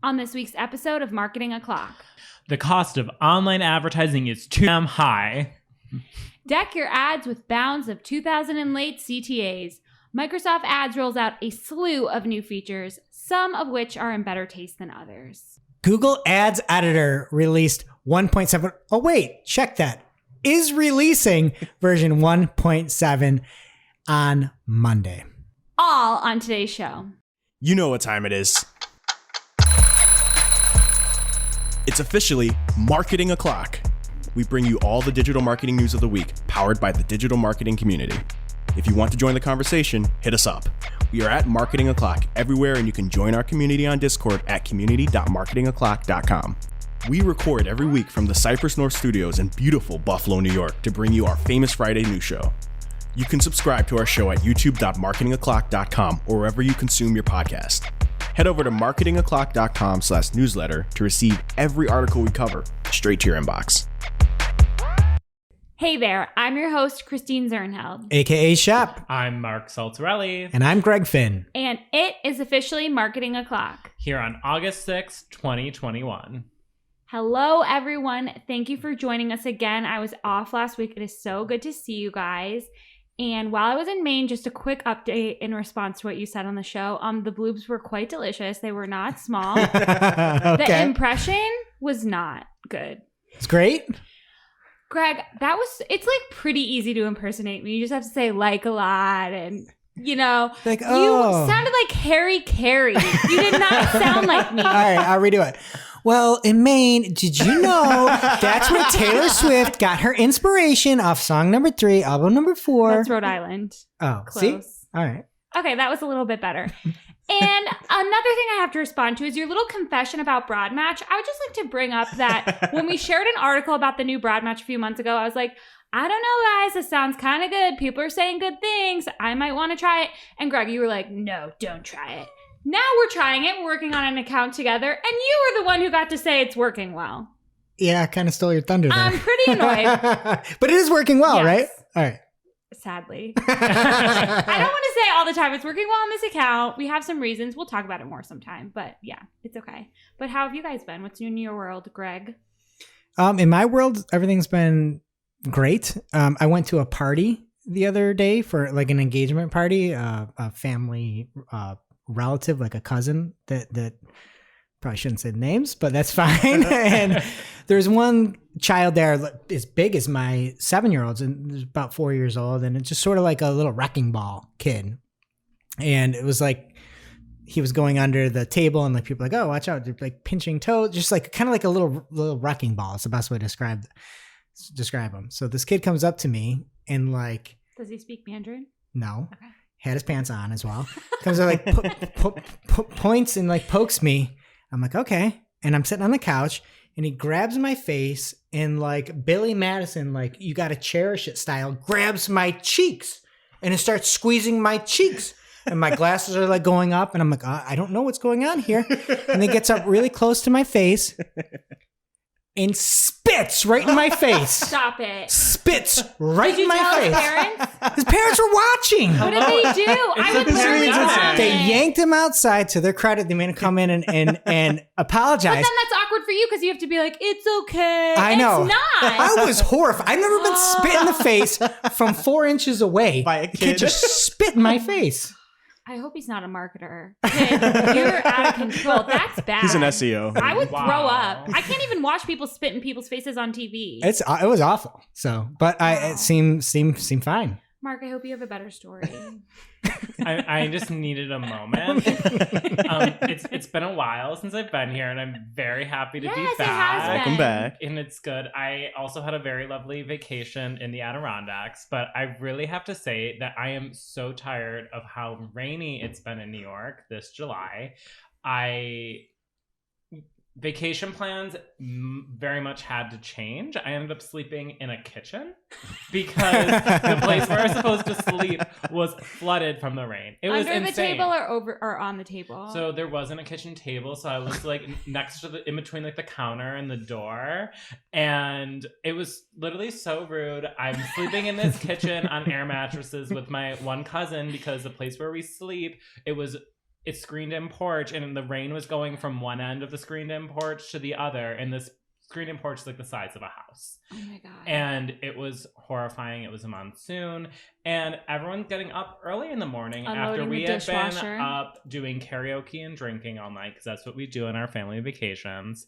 On this week's episode of Marketing O'Clock. The cost of online advertising is too damn high. Deck your ads with bounds of 2000 and late CTAs. Microsoft Ads rolls out a slew of new features, some of which are in better taste than others. Google Ads Editor released 1.7. Oh, wait, check that. Is releasing version 1.7 on Monday. All on today's show. You know what time it is. It's officially Marketing O'Clock. We bring you all the digital marketing news of the week, powered by the digital marketing community. If you want to join the conversation, hit us up. We are at Marketing O'Clock everywhere, and you can join our community on Discord at community.marketingoclock.com. We record every week from the Cypress North Studios in beautiful Buffalo, New York, to bring you our famous Friday news show. You can subscribe to our show at youtube.marketingoclock.com or wherever you consume your podcast. Head over to marketingoclock.com/newsletter to receive every article we cover straight to your inbox. Hey there, I'm your host, Christine Zernheld. AKA Shep. I'm Mark Saltarelli. And I'm Greg Finn. And it is officially Marketing O'Clock. Here on August 6th, 2021. Hello, everyone. Thank you for joining us again. I was off last week. It is so good to see you guys. And while I was in Maine, just a quick update in response to what you said on the show. The bloopers were quite delicious. They were not small. Okay. The impression was not good. It's great. Greg, it's like pretty easy to impersonate me. You just have to say like a lot and, you Like, oh. You sounded like Harry Carey. You did not sound like me. All right, I'll redo it. Well, in Maine, did you know that's where Taylor Swift got her inspiration off song number 3, album number 4? That's Rhode Island. Oh, Close. See? All right. Okay, that was a little bit better. And another thing I have to respond to is your little confession about Broadmatch. I would just like to bring up that when we shared an article about the new Broadmatch a few months ago, I was like, I don't know, guys, this sounds kind of good. People are saying good things. I might want to try it. And Greg, you were like, no, don't try it. Now we're trying it. We're working on an account together. And you were the one who got to say it's working well. Yeah, I kind of stole your thunder there. I'm pretty annoyed. But it is working well, Yes. right? All right. Sadly. I don't want to say all the time it's working well on this account. We have some reasons. We'll talk about it more sometime. But yeah, it's okay. But how have you guys been? What's new in your world, Greg? In my world, everything's been great. I went to a party the other day for like an engagement party, a family relative, like a cousin that probably shouldn't say names, but that's fine. And there's one child there as big as my 7-year-old's, and there's about 4 years old, and it's just sort of like a little wrecking ball kid. And it was like he was going under the table, and like people were like, oh, watch out, they're like pinching toes, just like kind of like a little wrecking ball. It's the best way to describe him. So this kid comes up to me and like, Does he speak Mandarin? no. Okay. Had his pants on as well. Comes up like points and like pokes me. I'm like, okay. And I'm sitting on the couch and he grabs my face and like Billy Madison, like you got to cherish it style, grabs my cheeks and it starts squeezing my cheeks. And my glasses are like going up and I'm like, I don't know what's going on here. And he gets up really close to my face and spits right in my face. Stop it. Spits right Did you in my tell face. his parents? His parents were watching. What did they do? I would literally It's a comment. They yanked him outside. To their credit, they made him come in and But apologize. then that's awkward for you because you have to be like, it's okay. I know. It's not. I was horrified. I've never been spit in the face from 4 inches away. By a The kid. just spit in my face. I hope he's not a marketer. Kid, you're out of control. That's bad. He's an SEO. I would Wow. throw up. I can't even watch people spit in people's faces on TV. It was awful. So, but it seemed fine. Mark, I hope you have a better story. I just needed a moment. It's been a while since I've been here, and I'm very happy to be Yes, it back. has been. Welcome back. And it's good. I also had a very lovely vacation in the Adirondacks, but I really have to say that I am so tired of how rainy it's been in New York this July. Vacation plans very much had to change. I ended up sleeping in a kitchen because the place where I was supposed to sleep was flooded from the rain. It was Under insane. the table or over or on the table? So there wasn't a kitchen table, so I was like next to in between like the counter and the door, and it was literally so rude. I'm sleeping in this kitchen on air mattresses with my one cousin because the place where we sleep, it was screened-in porch, and the rain was going from one end of the screened-in porch to the other, and this screened-in porch is like the size of a house. Oh my God. And it was horrifying. It was a monsoon, and everyone's getting up early in the morning Unloading after we the had been dishwasher. up doing karaoke and drinking all night, because that's what we do on our family vacations.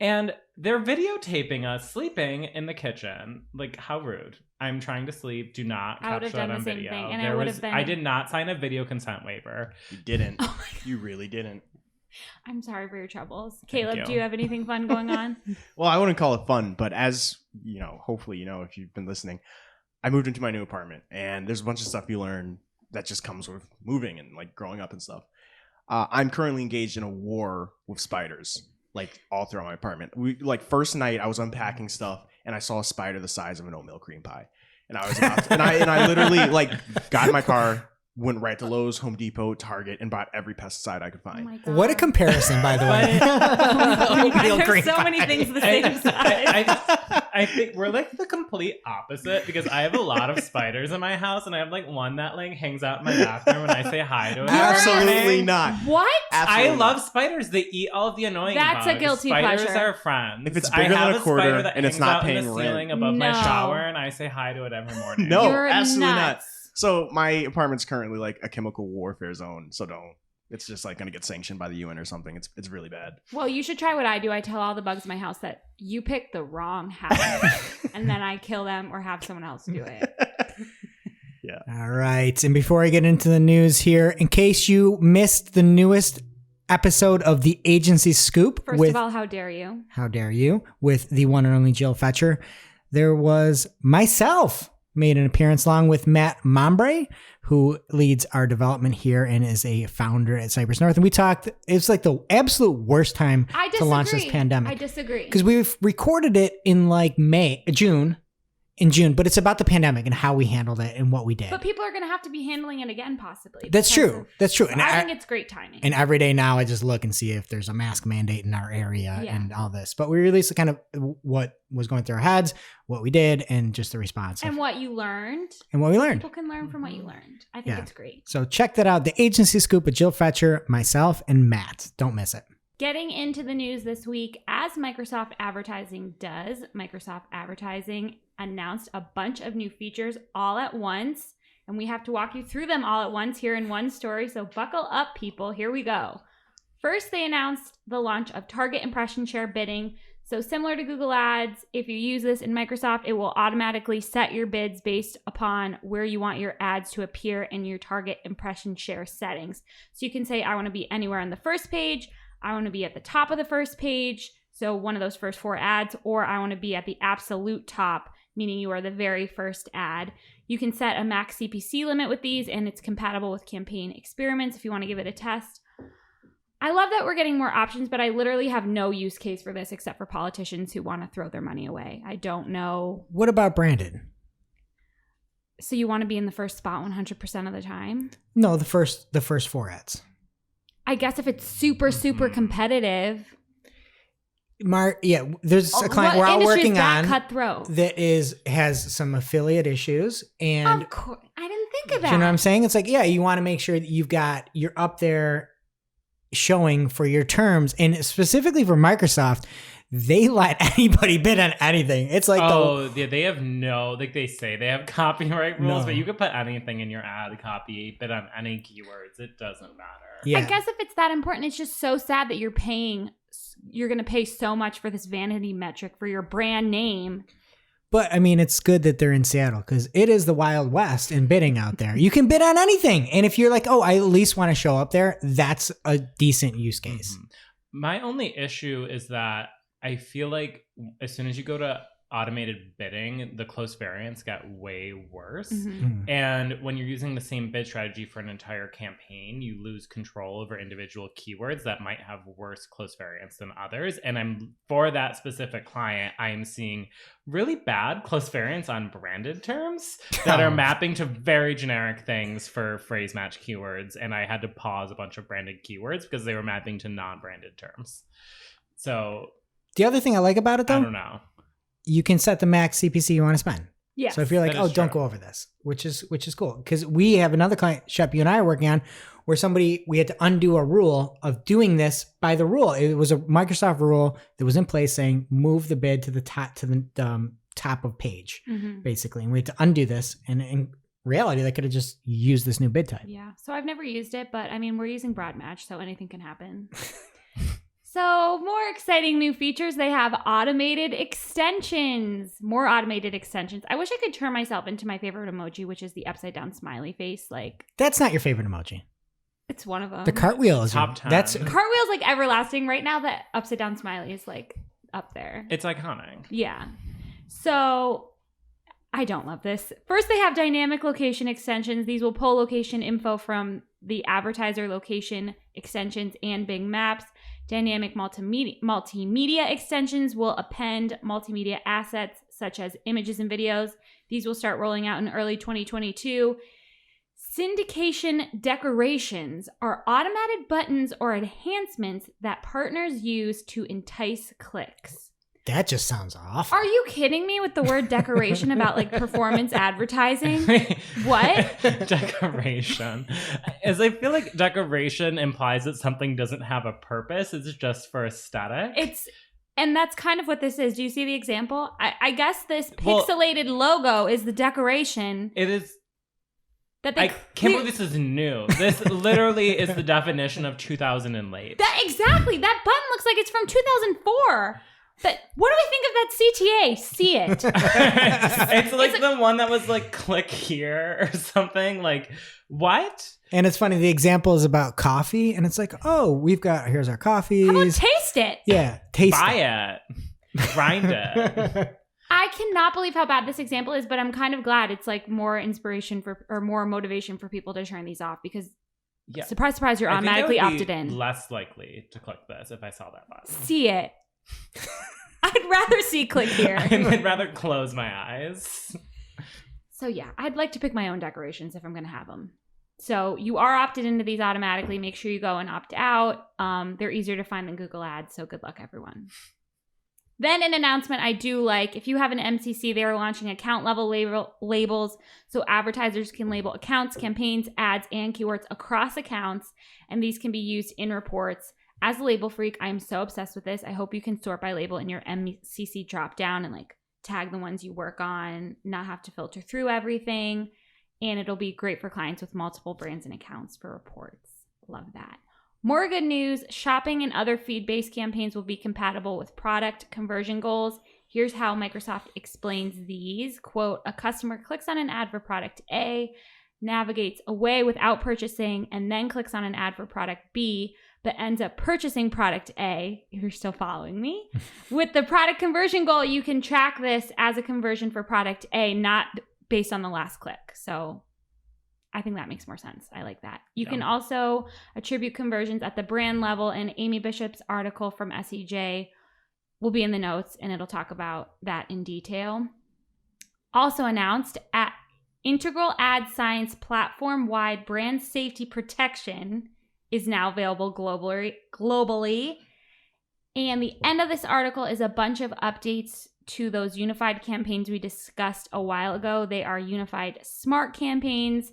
And they're videotaping us sleeping in the kitchen. Like, how rude. I'm trying to sleep. Do not I would capture have done that on the same video. thing, and I would have been- I did not sign a video consent waiver. You didn't. Oh You really didn't. I'm sorry for your troubles. Thank Caleb, you. do you have anything fun going on? Well, I wouldn't call it fun, but as you know, hopefully you know if you've been listening, I moved into my new apartment, and there's a bunch of stuff you learn that just comes with moving and like growing up and stuff. I'm currently engaged in a war with spiders, like all throughout my apartment. First night I was unpacking stuff, and I saw a spider the size of an oatmeal cream pie, and I was about to, and I literally like got in my car, went right to Lowe's, Home Depot, Target, and bought every pesticide I could Oh find. my God. What a comparison, by the way. Oh my God, Oatmeal cream there's so many pie. things the same size. I think we're like the complete opposite, because I have a lot of spiders in my house, and I have like one that like hangs out in my bathroom, and I say hi to it. Absolutely not. What? Absolutely I not. love spiders. They eat all of the annoying That's a bugs. guilty Spiders pleasure. are friends. If it's I bigger have than a quarter spider that and it's hangs not out in paying the rent. ceiling above my No. shower, and I say hi to it every morning. No, You're absolutely nuts. not. So my apartment's currently like a chemical warfare zone. So don't. It's just like gonna get sanctioned by the UN or something. It's really bad. Well, you should try what I do. I tell all the bugs in my house that you picked the wrong house, and then I kill them or have someone else do it. All right. And before I get into the news here, in case you missed the newest episode of the Agency Scoop First with of all, how dare you? How Dare You, with the one and only Jill Fetcher, there was myself made an appearance along with Matt Mombre, who leads our development here and is a founder at Cypress North. And we talked, it's like the absolute worst time I to disagree. launch this pandemic. I disagree. Because we've recorded it in like June, but it's about the pandemic and how we handled it and what we did. But people are going to have to be handling it again, possibly. That's because true. of- That's true. So And I think it's great timing. And every day now, I just look and see if there's a mask mandate in our area Yeah. and all this. But we released kind of what was going through our heads, what we did, and just the response. And what you learned. And what we learned. People can learn from what you learned. I think Yeah. it's great. So check that out. The Agency Scoop with Jill Fetcher, myself, and Matt. Don't miss it. Getting into the news this week, as Microsoft Advertising does, Microsoft Advertising announced a bunch of new features all at once, and we have to walk you through them all at once here in one story, so buckle up, people. Here we go. First, they announced the launch of Target Impression Share bidding. So similar to Google Ads, if you use this in Microsoft, it will automatically set your bids based upon where you want your ads to appear in your Target Impression Share settings. So you can say, I want to be anywhere on the first page, I want to be at the top of the first page, so one of those first 4 ads, or I want to be at the absolute top, meaning you are the very first ad. You can set a max CPC limit with these, and it's compatible with campaign experiments if you want to give it a test. I love that we're getting more options, but I literally have no use case for this except for politicians who want to throw their money away. I don't know. What about branded? So you want to be in the first spot 100% of the time? No, the first 4 ads. I guess if it's super, super competitive. There's a client we're all working on cutthroat. that has some affiliate issues, and Of course. I didn't think of that. you know what I'm saying? It's like, yeah, you want to make sure that you're up there showing for your terms, and specifically for Microsoft, they let anybody bid on anything. It's like, they have they say they have copyright rules, No. but you could put anything in your ad copy, bid on any keywords. It doesn't matter. yeah. I guess if it's that important, it's just so sad that you're going to pay so much for this vanity metric for your brand name. But I mean, it's good that they're in Seattle because it is the Wild West in bidding out there. You can bid on anything. And if you're like, oh, I at least want to show up there, that's a decent use case. Mm-hmm. My only issue is that I feel like as soon as you go to automated bidding, the close variants get way worse. Mhm. And when you're using the same bid strategy for an entire campaign, you lose control over individual keywords that might have worse close variants than others. And for that specific client, I am seeing really bad close variants on branded terms that are mapping to very generic things for phrase match keywords. And I had to pause a bunch of branded keywords because they were mapping to non-branded terms. So The other thing I like about it, though, I don't know. you can set the max CPC you want to spend. Yeah. So if you're like, that is oh, don't true. go over this, which is cool. Because we have another client, Shep, you and I are working on, where we had to undo a rule of doing this by the rule. It was a Microsoft rule that was in place saying move the bid to the top of page, basically. And we had to undo this. And in reality, they could have just used this new bid type. Yeah. So I've never used it, but I mean, we're using broad match, so anything can happen. So more exciting new features. They have automated extensions, more automated extensions. I wish I could turn myself into my favorite emoji, which is the upside down smiley face. Like, that's not your favorite emoji. It's one of them. The cartwheel is Top 10. That's cartwheel's like everlasting. Right now, the upside down smiley is like up there. It's iconic. Yeah. So I don't love this. First, they have dynamic location extensions. These will pull location info from the advertiser location extensions and Bing Maps. Dynamic multimedia extensions will append multimedia assets such as images and videos. These will start rolling out in early 2022. Syndication decorations are automated buttons or enhancements that partners use to entice clicks. That just sounds awful. Are you kidding me with the word decoration about like performance advertising? What? Decoration. As I feel like decoration implies that something doesn't have a purpose. It's just for aesthetic. And that's kind of what this is. Do you see the example? I guess this pixelated logo is the decoration. It is. That I can't believe this is new. This literally is the definition of 2000 and late. Exactly. That button looks like it's from 2004. What do I think of that CTA? See it. It's like the one that was like, click here or something. Like, what? And it's funny, the example is about coffee, and it's like, oh, here's our coffees. How about taste it? Yeah, taste it. Buy it. Grind it. I cannot believe how bad this example is, but I'm kind of glad it's like more inspiration or more motivation for people to turn these off because surprise, surprise, you're automatically opted in. Less likely to click this if I saw that button. See it. I'd rather see click here. I'd rather close my eyes. So yeah, I'd like to pick my own decorations if I'm going to have them. So you are opted into these automatically. Make sure you go and opt out. They're easier to find than Google Ads, so good luck, everyone. Then an announcement I do like. If you have an MCC, they are launching account level labels so advertisers can label accounts, campaigns, ads, and keywords across accounts, and these can be used in reports. As a label freak, I'm so obsessed with this. I hope you can sort by label in your MCC dropdown and like tag the ones you work on, not have to filter through everything. And it'll be great for clients with multiple brands and accounts for reports. Love that. More good news, shopping and other feed-based campaigns will be compatible with product conversion goals. Here's how Microsoft explains these. Quote, a customer clicks on an ad for product A, navigates away without purchasing, and then clicks on an ad for product B, but ends up purchasing product A, if you're still following me. With the product conversion goal, you can track this as a conversion for product A, not based on the last click. So I think that makes more sense. I like that. You can also attribute conversions at the brand level, and Amy Bishop's article from SEJ will be in the notes, and it'll talk about that in detail. Also announced, at Integral Ad Science platform-wide brand safety protection is now available globally. And the end of this article is a bunch of updates to those unified campaigns we discussed a while ago. They are unified smart campaigns,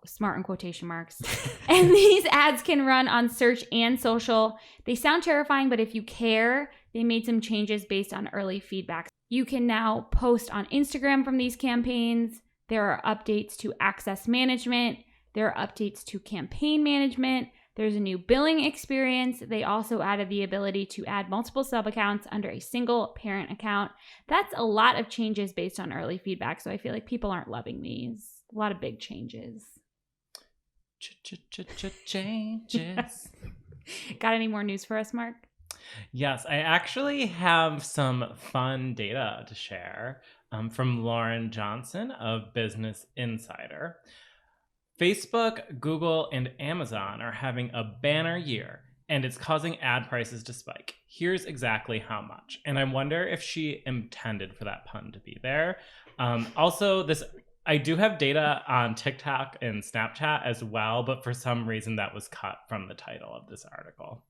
smart in quotation marks. And these ads can run on search and social. They sound terrifying, but if you care, they made some changes based on early feedback. You can now post on Instagram from these campaigns. There are updates to access management. There are updates to campaign management. There's a new billing experience. They also added the ability to add multiple sub-accounts under a single parent account. That's a lot of changes based on early feedback, so I feel like people aren't loving these. A lot of big changes. Changes. Got any more news for us, Mark? Yes, I actually have some fun data to share from Lauren Johnson of Business Insider. Facebook, Google, and Amazon are having a banner year, and it's causing ad prices to spike. Here's exactly how much. And I wonder if she intended for that pun to be there. Also, I do have data on TikTok and Snapchat as well, but for some reason that was cut from the title of this article.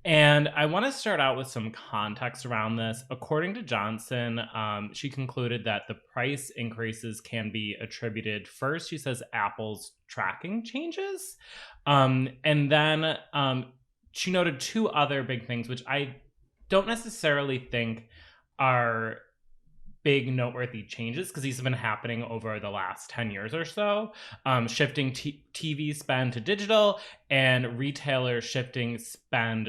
And I want to start out with some context around this. According to Johnson, she concluded that the price increases can be attributed first, she says, Apple's tracking changes. And then she noted two other big things, which I don't necessarily think are big noteworthy changes because these have been happening over the last 10 years or so. Shifting TV spend to digital and retailers shifting spend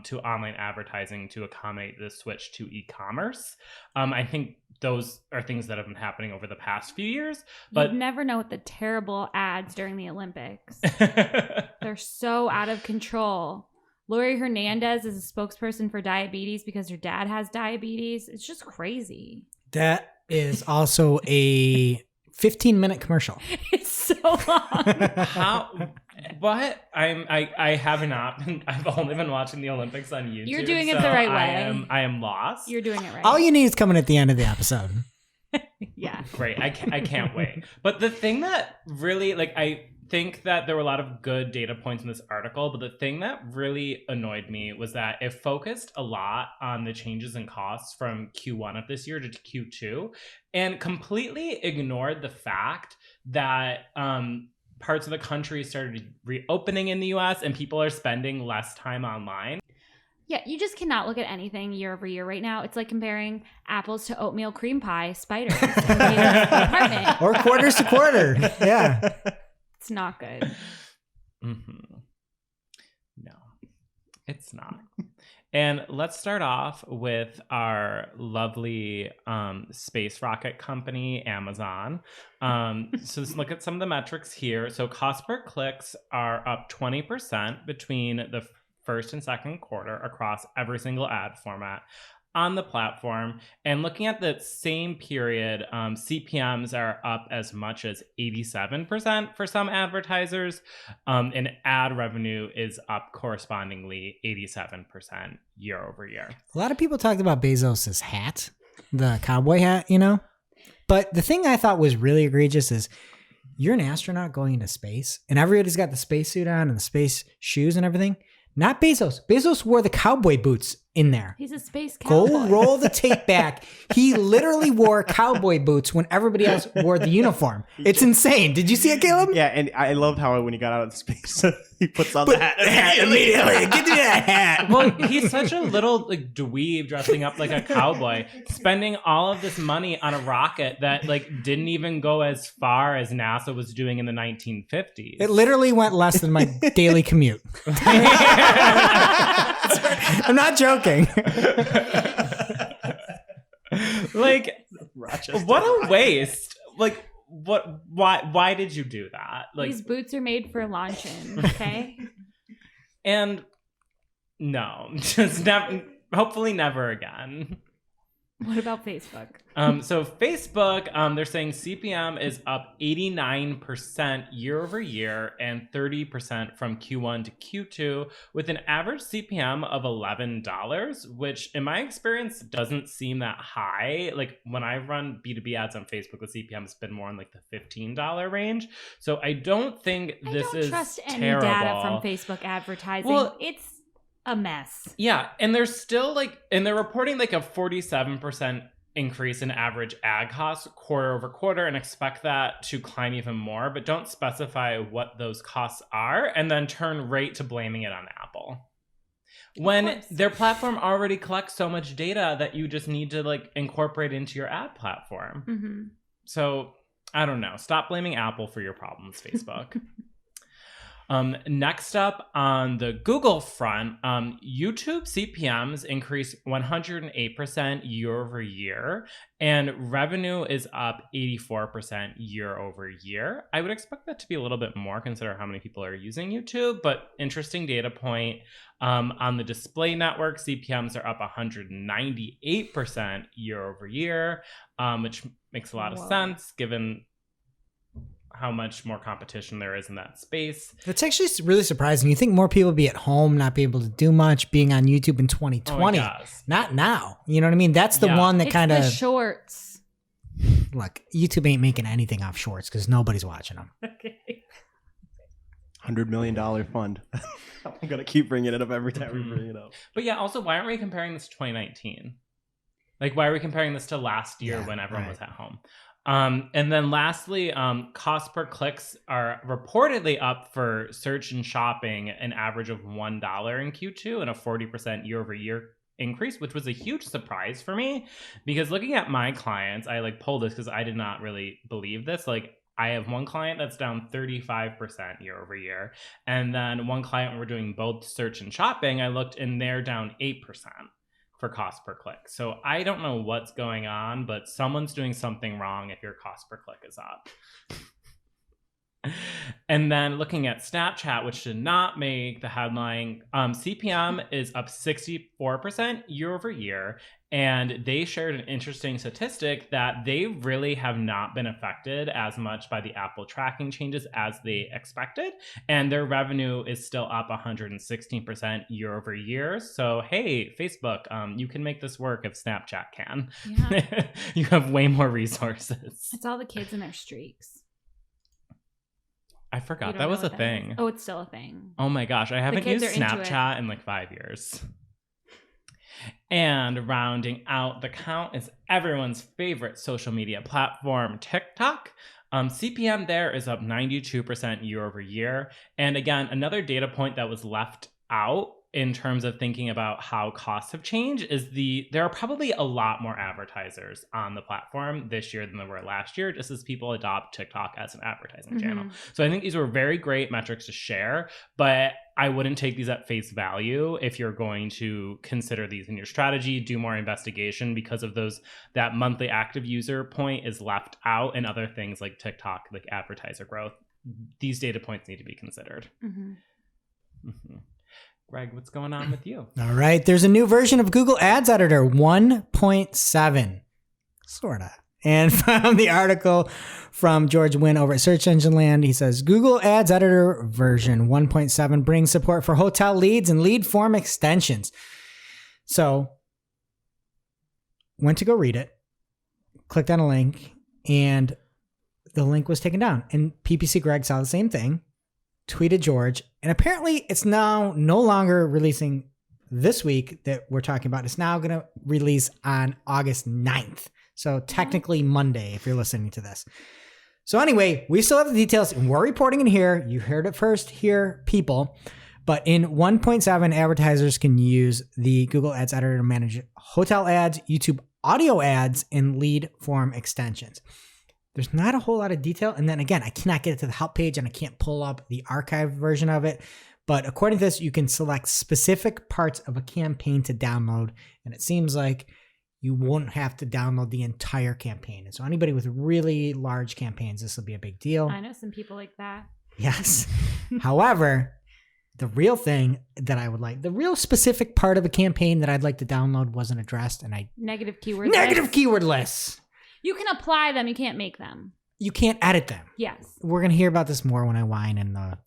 to online advertising to accommodate the switch to e-commerce. I think those are things that have been happening over the past few years. But you'd never know with the terrible ads during the Olympics. They're so out of control. Lori Hernandez is a spokesperson for diabetes because her dad has diabetes. It's just crazy. That is also a 15-minute commercial. It's so long. How? What? I have not been. I've only been watching the Olympics on YouTube. You're doing it the right way. I am lost. You're doing it right. All you need is coming at the end of the episode. Yeah. Great. I can't wait. But the thing that really, like, I think that there were a lot of good data points in this article, but the thing that really annoyed me was that it focused a lot on the changes in costs from Q1 of this year to Q2 and completely ignored the fact that parts of the country started reopening in the US and people are spending less time online. Yeah, you just cannot look at anything year over year right now. It's like comparing apples to oatmeal cream pie spiders in Caleb's apartment. Or quarters to quarter. Yeah. It's not good. Mm-hmm. No, it's not. And let's start off with our lovely space rocket company, Amazon. So let's look at some of the metrics here. So cost per clicks are up 20% between the first and second quarter across every single ad format on the platform. And looking at the same period, CPMs are up as much as 87% for some advertisers, and ad revenue is up correspondingly 87% year over year. A lot of people talked about Bezos' hat, the cowboy hat, you know? But the thing I thought was really egregious is you're an astronaut going into space, and everybody's got the spacesuit on and the space shoes and everything. Not Bezos. Bezos wore the cowboy boots in there. He's a space cowboy. Go roll the tape back. He literally wore cowboy boots when everybody else wore the uniform. It's insane. Did you see it, Caleb? Yeah, and I loved how when he got out of space, he puts on the hat immediately. Give me that hat. Well, he's such a little like dweeb dressing up like a cowboy, spending all of this money on a rocket that like didn't even go as far as NASA was doing in the 1950s. It literally went less than my daily commute. I'm not joking. Like, Rochester. what a waste. Like, what? Why did you do that? Like, These boots are made for launching, okay? and no, just never. Hopefully, never again. What about Facebook? So Facebook, they're saying CPM is up 89% year over year and 30% from Q1 to Q2 with an average CPM of $11, which in my experience doesn't seem that high. Like when I run B2B ads on Facebook, the CPM has been more in like the $15 range. So I don't think this is trust any terrible. data from Facebook advertising. Well, it's a mess. Yeah, and they're still like, and they're reporting like a 47% increase in average ad costs quarter over quarter and expect that to climb even more, but don't specify what those costs are and then turn right to blaming it on Apple. When their platform already collects so much data that you just need to like incorporate into your ad platform. Mm-hmm. So I don't know. Stop blaming Apple for your problems, Facebook. Next up on the Google front, YouTube CPMs increased 108% year over year, and revenue is up 84% year over year. I would expect that to be a little bit more considering how many people are using YouTube, but interesting data point. On the display network, CPMs are up 198% year over year, which makes a lot of sense given how much more competition there is in that space. It's actually really surprising. You think more people would be at home, not be able to do much, being on YouTube in 2020. Not now. You know what I mean? That's the one that kind of... the shorts. Look, YouTube ain't making anything off shorts because nobody's watching them. Okay. $100 million fund. I'm going to keep bringing it up every time we bring it up. But yeah, also, why aren't we comparing this to 2019? Like, why are we comparing this to last year when everyone was at home? And then lastly, cost per clicks are reportedly up for search and shopping, an average of $1 in Q2 and a 40% year over year increase, which was a huge surprise for me, because looking at my clients, I like pulled this because I did not really believe this. Like, I have one client that's down 35% year over year. And then one client, when we're doing both search and shopping, I looked and they're down 8% for cost per click. So I don't know what's going on, but someone's doing something wrong if your cost per click is up. And then looking at Snapchat, which did not make the headline, CPM is up 64% year over year. And they shared an interesting statistic that they really have not been affected as much by the Apple tracking changes as they expected. And their revenue is still up 116% year over year. So, hey, Facebook, you can make this work if Snapchat can. Yeah. You have way more resources. It's all the kids and their streaks. I forgot that was a thing. Is. Oh, it's still a thing. Oh my gosh. I haven't used Snapchat in like 5 years. And rounding out the count is everyone's favorite social media platform, TikTok. CPM there is up 92% year over year. And again, another data point that was left out in terms of thinking about how costs have changed is there are probably a lot more advertisers on the platform this year than there were last year, just as people adopt TikTok as an advertising channel. So I think these were very great metrics to share, but I wouldn't take these at face value if you're going to consider these in your strategy, do more investigation, because of that monthly active user point is left out, and other things like TikTok, like advertiser growth. These data points need to be considered. Greg, what's going on with you? All right. There's a new version of Google Ads Editor 1.7. Sorta. And from the article from George Wynn over at Search Engine Land, he says, Google Ads Editor version 1.7 brings support for hotel leads and lead form extensions. So, went to go read it, clicked on a link, and the link was taken down. And PPC Greg saw the same thing, tweeted George, and apparently it's now no longer releasing this week that we're talking about. It's now going to release on August 9th. So technically Monday, if you're listening to this. So anyway, we still have the details, and we're reporting in here. You heard it first here, people. But in 1.7, advertisers can use the Google Ads Editor to manage hotel ads, YouTube audio ads, and lead form extensions. There's not a whole lot of detail. And then again, I cannot get it to the help page, and I can't pull up the archived version of it. But according to this, you can select specific parts of a campaign to download. And it seems like you won't have to download the entire campaign. And so anybody with really large campaigns, this will be a big deal. I know some people like that. Yes. However, the real thing that I would like, the real specific part of a campaign that I'd like to download wasn't addressed. And Negative keyword lists. You can apply them. You can't make them. You can't edit them. Yes. We're going to hear about this more when I whine in the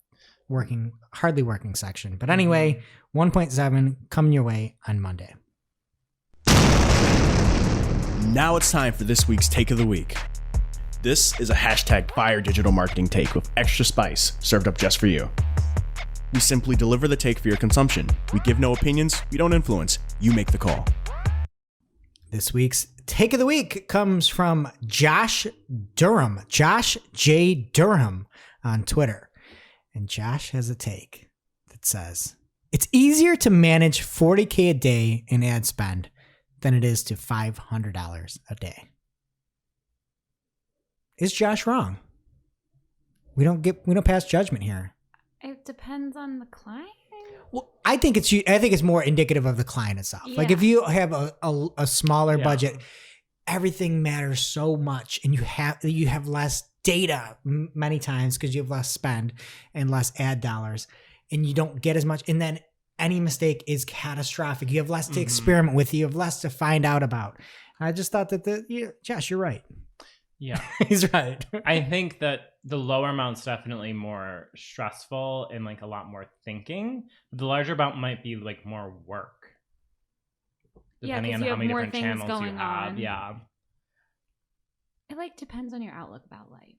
hardly working section. But anyway, 1.7 coming your way on Monday. Now it's time for this week's Take of the Week. This is a hashtag fire digital marketing take with extra spice served up just for you. We simply deliver the take for your consumption. We give no opinions. We don't influence. You make the call. This week's Take of the Week comes from Josh Durham, Josh J. Durham on Twitter. And Josh has a take that says, it's easier to manage $40K a day in ad spend than it is to $500 a day. Is Josh wrong? We don't pass judgment here. It depends on the client. Well, I think it's more indicative of the client itself. Yeah. Like if you have a smaller budget, everything matters so much, and you have less data many times because you have less spend and less ad dollars, and you don't get as much. And then any mistake is catastrophic. You have less to experiment with. You have less to find out about. I just thought that Josh, you're right. Yeah, he's right. I think that the lower amount's definitely more stressful and like a lot more thinking. The larger amount might be like more work, depending on how many different channels you have. Yeah, it like depends on your outlook about life.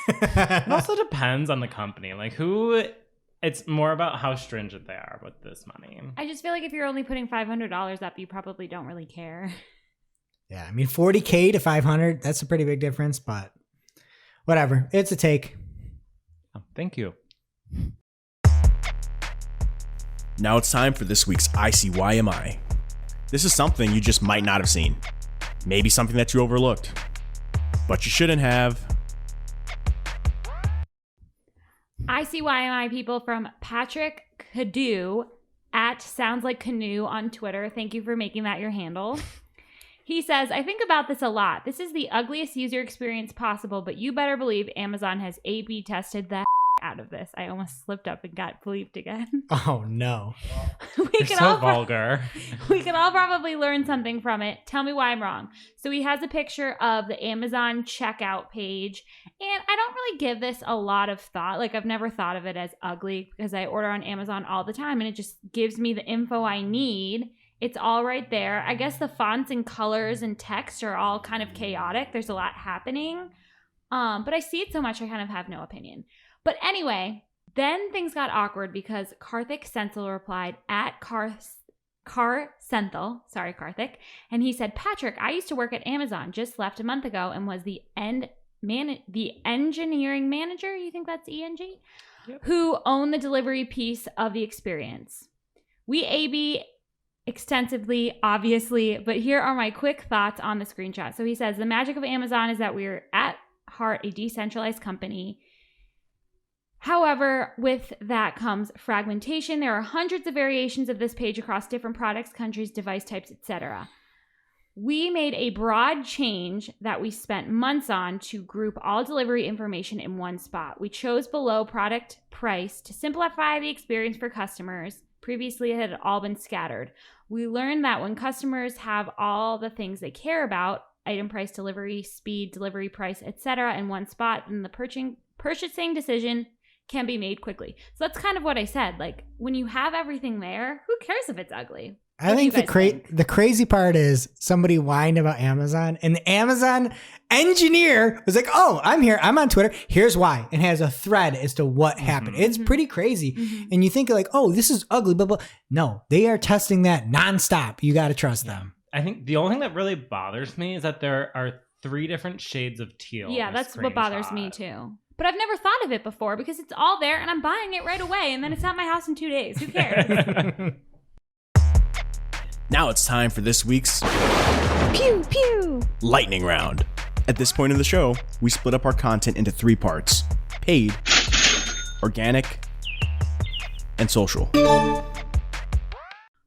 It also depends on the company. Like it's more about how stringent they are with this money. I just feel like if you're only putting $500 up, you probably don't really care. Yeah, I mean, 40K to 500, that's a pretty big difference, but whatever. It's a take. Oh, thank you. Now it's time for this week's ICYMI. This is something you just might not have seen. Maybe something that you overlooked. But you shouldn't have. ICYMI people from Patrick Cadu at Sounds Like Canoe on Twitter. Thank you for making that your handle. He says, I think about this a lot. This is the ugliest user experience possible, but you better believe Amazon has A/B tested the out of this. I almost slipped up and got bleeped again. Oh, no. You're so vulgar. We can all probably learn something from it. Tell me why I'm wrong. So he has a picture of the Amazon checkout page, and I don't really give this a lot of thought. Like, I've never thought of it as ugly because I order on Amazon all the time, and it just gives me the info I need. It's all right there. I guess the fonts and colors and text are all kind of chaotic. There's a lot happening. But I see it so much, I kind of have no opinion. But anyway, then things got awkward because Karthik Senthil replied at Car Senthil, sorry Karthik, and he said, Patrick, I used to work at Amazon, just left a month ago and was the engineering manager, you think that's ENG? Yep. Who owned the delivery piece of the experience. We A/B extensively, obviously, but here are my quick thoughts on the screenshot. So he says, the magic of Amazon is that we're at heart a decentralized company. However, with that comes fragmentation. There are hundreds of variations of this page across different products, countries, device types, etc. We made a broad change that we spent months on to group all delivery information in one spot. We chose below product price to simplify the experience for customers. Previously, it had all been scattered. We learned that when customers have all the things they care about, item price, delivery, speed, delivery price, etc., in one spot, then the purchasing decision can be made quickly. So that's kind of what I said. Like, when you have everything there, who cares if it's ugly? I think the crazy part is somebody whined about Amazon, and the Amazon engineer was like, oh, I'm here. I'm on Twitter. Here's why. And has a thread as to what happened. It's pretty crazy. And you think like, oh, this is ugly, blah, blah. No, they are testing that nonstop. You got to trust them. I think the only thing that really bothers me is that there are 3 different shades of teal. Yeah, that's what bothers me too. But I've never thought of it before because it's all there and I'm buying it right away and then it's at my house in 2 days. Who cares? Now it's time for this week's Pew Pew lightning round. At this point in the show, we split up our content into 3 parts: paid, organic, and social.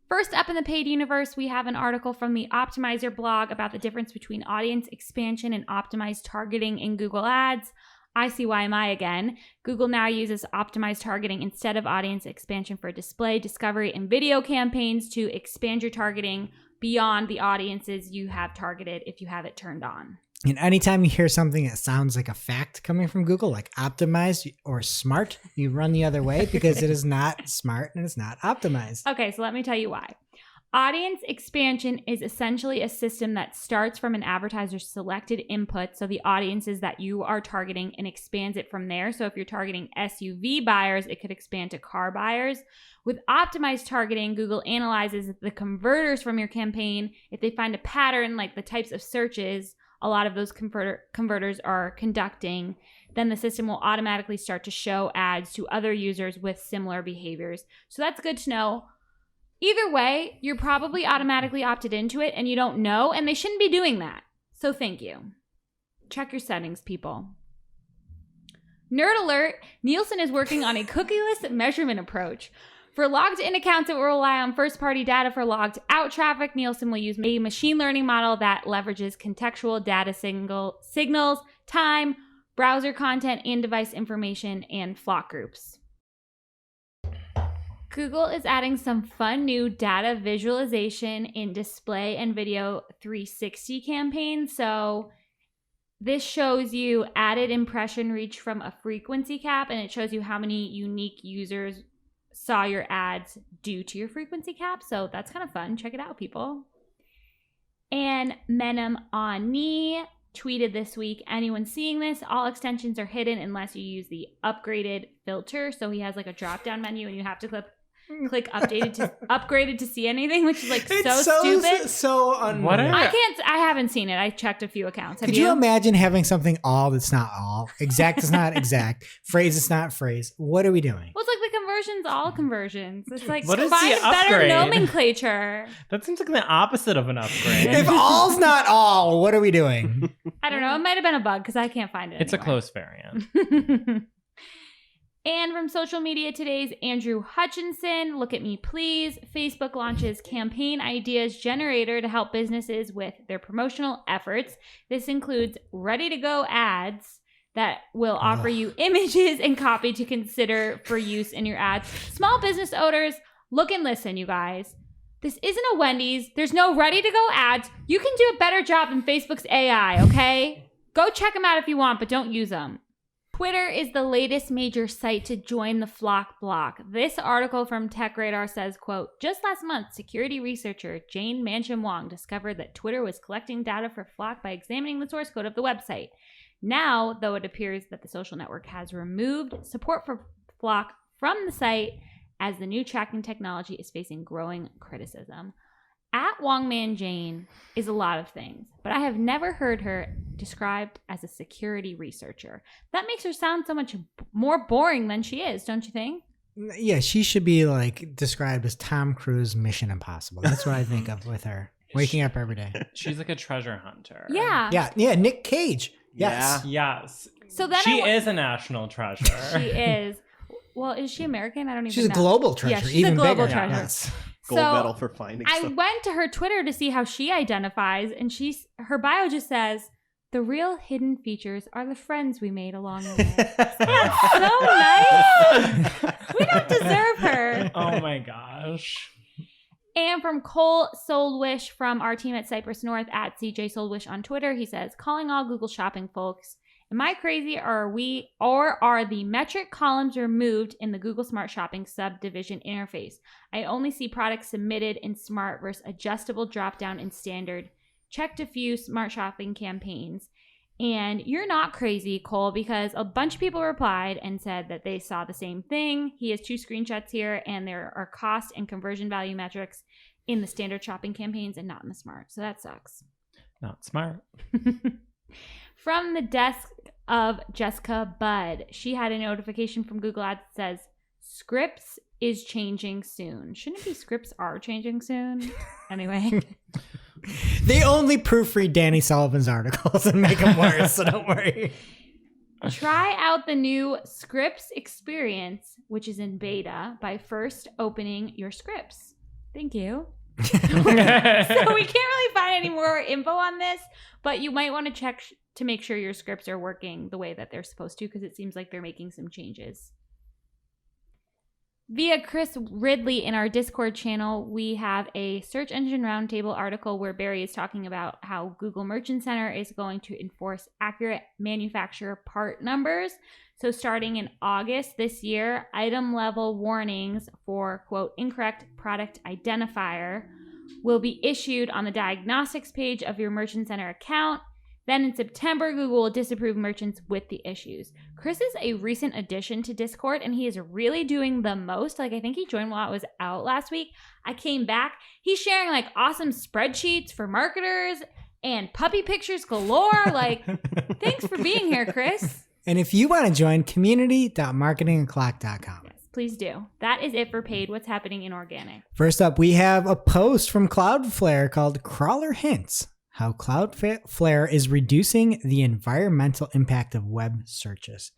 First up in the paid universe, we have an article from the Optimizer blog about the difference between audience expansion and optimized targeting in Google Ads. ICYMI again. Google now uses optimized targeting instead of audience expansion for display, discovery, and video campaigns to expand your targeting beyond the audiences you have targeted if you have it turned on. And anytime you hear something that sounds like a fact coming from Google, like optimized or smart, you run the other way because it is not smart and it's not optimized. Okay, so let me tell you why. Audience expansion is essentially a system that starts from an advertiser's selected input, so the audiences that you are targeting, and expands it from there. So if you're targeting SUV buyers, it could expand to car buyers. With optimized targeting, Google analyzes the converters from your campaign. If they find a pattern, like the types of searches a lot of those converters are conducting, then the system will automatically start to show ads to other users with similar behaviors. So that's good to know. Either way, you're probably automatically opted into it and you don't know, and they shouldn't be doing that. So thank you. Check your settings, people. Nerd alert, Nielsen is working on a cookieless measurement approach. For logged-in accounts that will rely on first-party data for logged-out traffic, Nielsen will use a machine learning model that leverages contextual data signals, time, browser content, and device information, and flock groups. Google is adding some fun new data visualization in display and video 360 campaigns. So this shows you added impression reach from a frequency cap, and it shows you how many unique users saw your ads due to your frequency cap. So that's kind of fun. Check it out, people. And Menem Ani tweeted this week, anyone seeing this, all extensions are hidden unless you use the upgraded filter. So he has like a drop-down menu and you have to click upgraded to see anything, which is like so stupid. So unreal. I haven't seen it. I checked a few accounts. Could you imagine having something all that's not all? Exact is not exact. Phrase is not phrase. What are we doing? Well, it's like the conversions, all conversions. It's like What is find the better upgrade? Nomenclature. That seems like the opposite of an upgrade. If all's not all, what are we doing? I don't know. It might have been a bug because I can't find it. It's a anywhere. close variant. And from social media today's Andrew Hutchinson, look at me please. Facebook launches campaign ideas generator to help businesses with their promotional efforts. This includes ready to go ads that will offer you images and copy to consider for use in your ads. Small business owners, look and listen, you guys. This isn't a Wendy's. There's no ready to go ads. You can do a better job than Facebook's AI, okay? Go check them out if you want, but don't use them. Twitter is the latest major site to join the Flock block. This article from TechRadar says, quote, just last month, security researcher Jane Mancham Wong discovered that Twitter was collecting data for Flock by examining the source code of the website. Now, though it appears that the social network has removed support for Flock from the site as the new tracking technology is facing growing criticism. At Wongman Jane is a lot of things, but I have never heard her described as a security researcher. That makes her sound so much more boring than she is, don't you think? Yeah, she should be like described as Tom Cruise Mission Impossible. That's what I think of with her. Waking up every day. She's like a treasure hunter. Yeah. Yeah, Nick Cage. Yes. Yes. So then she is a national treasure. She is. Well, is she American? I don't even know. She's a global treasure. Yeah, she's even a global bigger. treasure. Yes. Gold So, medal for finding I stuff. went to her Twitter to see how she identifies, and her bio just says, the real hidden features are the friends we made along the way. That's so nice. We don't deserve her. Oh my gosh. And from Cole Soulwish from our team at Cypress North at CJ Soulwish on Twitter, he says, calling all Google Shopping folks, am I crazy or are the metric columns removed in the Google Smart Shopping subdivision interface? I only see products submitted in Smart versus adjustable dropdown in Standard. Checked a few Smart Shopping campaigns. And you're not crazy, Cole, because a bunch of people replied and said that they saw the same thing. He has 2 screenshots here, and there are cost and conversion value metrics in the Standard Shopping campaigns and not in the Smart. So that sucks. Not smart. From the desk of Jessica Budd, she had a notification from Google Ads that says, Scripts is changing soon. Shouldn't it be Scripts are changing soon? Anyway. They only proofread Danny Sullivan's articles and make them worse, so don't worry. Try out the new Scripts experience, which is in beta, by first opening your scripts. Thank you. So we can't really find any more info on this, but you might want to check to make sure your scripts are working the way that they're supposed to, because it seems like they're making some changes. Via Chris Ridley in our Discord channel, we have a Search Engine Roundtable article where Barry is talking about how Google Merchant Center is going to enforce accurate manufacturer part numbers. So starting in August this year, item level warnings for, quote, incorrect product identifier will be issued on the diagnostics page of your Merchant Center account. Then in September, Google will disapprove merchants with the issues. Chris is a recent addition to Discord, and he is really doing the most. Like, I think he joined while I was out last week. I came back. He's sharing, like, awesome spreadsheets for marketers and puppy pictures galore. Like, thanks for being here, Chris. And if you want to join, community.marketingoclock.com. Yes, please do. That is it for paid. What's happening in organic? First up, we have a post from Cloudflare called Crawler Hints. How Cloudflare is reducing the environmental impact of web searches.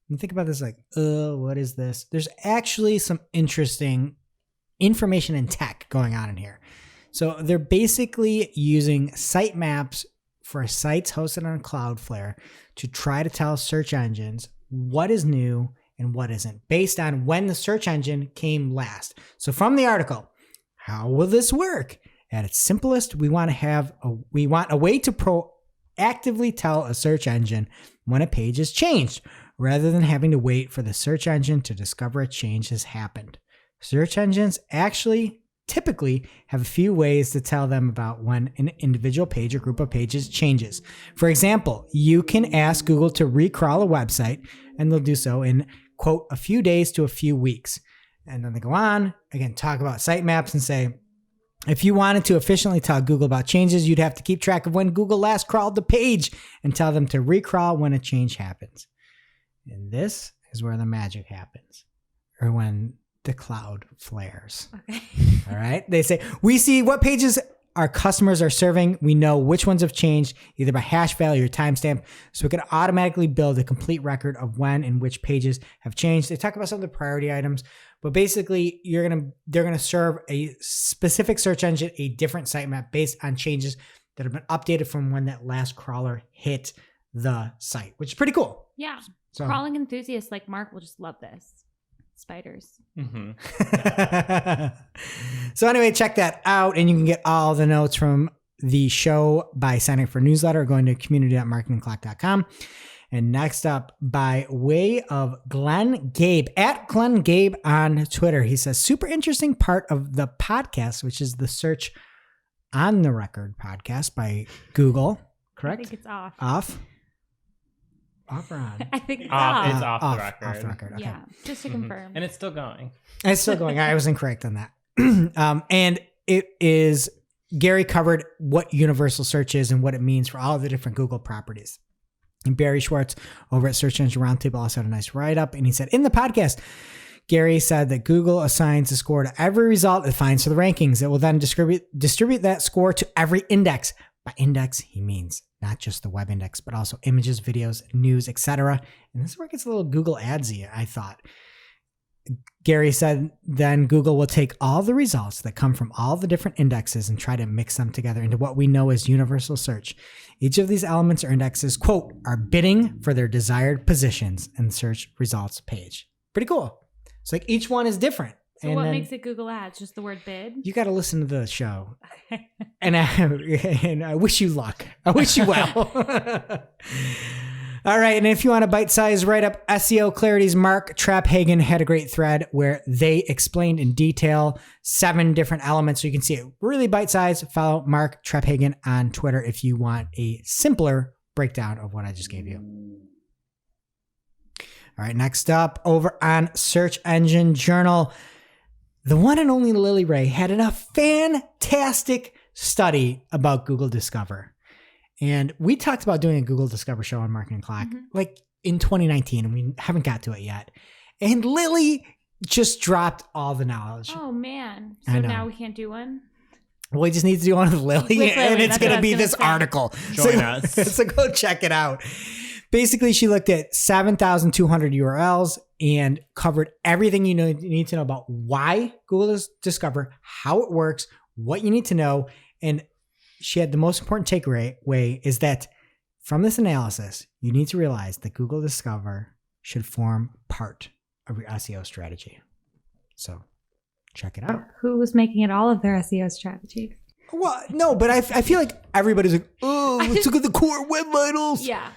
And think about this like, what is this? There's actually some interesting information and tech going on in here. So they're basically using sitemaps for sites hosted on Cloudflare to try to tell search engines what is new and what isn't, based on when the search engine came last. So from the article, how will this work? At its simplest, we want a way to proactively tell a search engine when a page has changed, rather than having to wait for the search engine to discover a change has happened. Search engines actually typically have a few ways to tell them about when an individual page or group of pages changes. For example, you can ask Google to recrawl a website, and they'll do so in, quote, a few days to a few weeks. And then they go on, again, talk about sitemaps and say, if you wanted to efficiently tell Google about changes, you'd have to keep track of when Google last crawled the page and tell them to recrawl when a change happens. And this is where the magic happens, or when the cloud flares. Okay. All right. They say, we see what pages our customers are serving. We know which ones have changed, either by hash value or timestamp. So we can automatically build a complete record of when and which pages have changed. They talk about some of the priority items, but basically they're going to serve a specific search engine a different sitemap based on changes that have been updated from when that last crawler hit the site, which is pretty cool. Yeah. So, Crawling enthusiasts like Mark will just love this. Spiders. Mm-hmm. So anyway, check that out, and you can get all the notes from the show by signing up for a newsletter or going to community.marketingclock.com. And next up, by way of Glenn Gabe, at Glenn Gabe on Twitter, he says, super interesting part of the podcast, which is the Search on the Record podcast by Google, correct? I think it's off. Off or on? I think it's Off. off. It's off the record. Off the record. Okay. Yeah, just to confirm. And it's still going. It's still going. I was incorrect on that. And it is, Gary covered what universal search is and what it means for all the different Google properties. And Barry Schwartz over at Search Engine Roundtable also had a nice write-up. And he said, in the podcast, Gary said that Google assigns a score to every result it finds for the rankings. It will then distribute that score to every index. By index, he means not just the web index, but also images, videos, news, etc. And this is where it gets a little Google adsy, I thought. Gary said then Google will take all the results that come from all the different indexes and try to mix them together into what we know as universal search. Each of these elements or indexes, quote, are bidding for their desired positions in the search results page. Pretty cool. It's like each one is different. So what makes it Google Ads? Just the word bid? You got to listen to the show. And I wish you luck. I wish you well. All right. And if you want a bite-sized write-up, SEO Clarity's Mark Traphagen had a great thread where they explained in detail 7 different elements. So you can see it really bite-sized. Follow Mark Traphagen on Twitter if you want a simpler breakdown of what I just gave you. All right. Next up, over on Search Engine Journal, the one and only Lily Ray had a fantastic study about Google Discover. And we talked about doing a Google Discover show on Marketing Clock like in 2019, and we haven't got to it yet. And Lily just dropped all the knowledge. Oh, man. So now we can't do one? We just need to do one with Lily, and it's going to be this article. Join us. So go check it out. Basically, she looked at 7,200 URLs and covered everything you need to know about why Google Discover, how it works, what you need to know. And she had the most important takeaway is that from this analysis, you need to realize that Google Discover should form part of your SEO strategy. So check it out. Who was making it all of their SEO strategy? Well, no, but I feel like everybody's like, oh, let's look at the core web vitals. Yeah.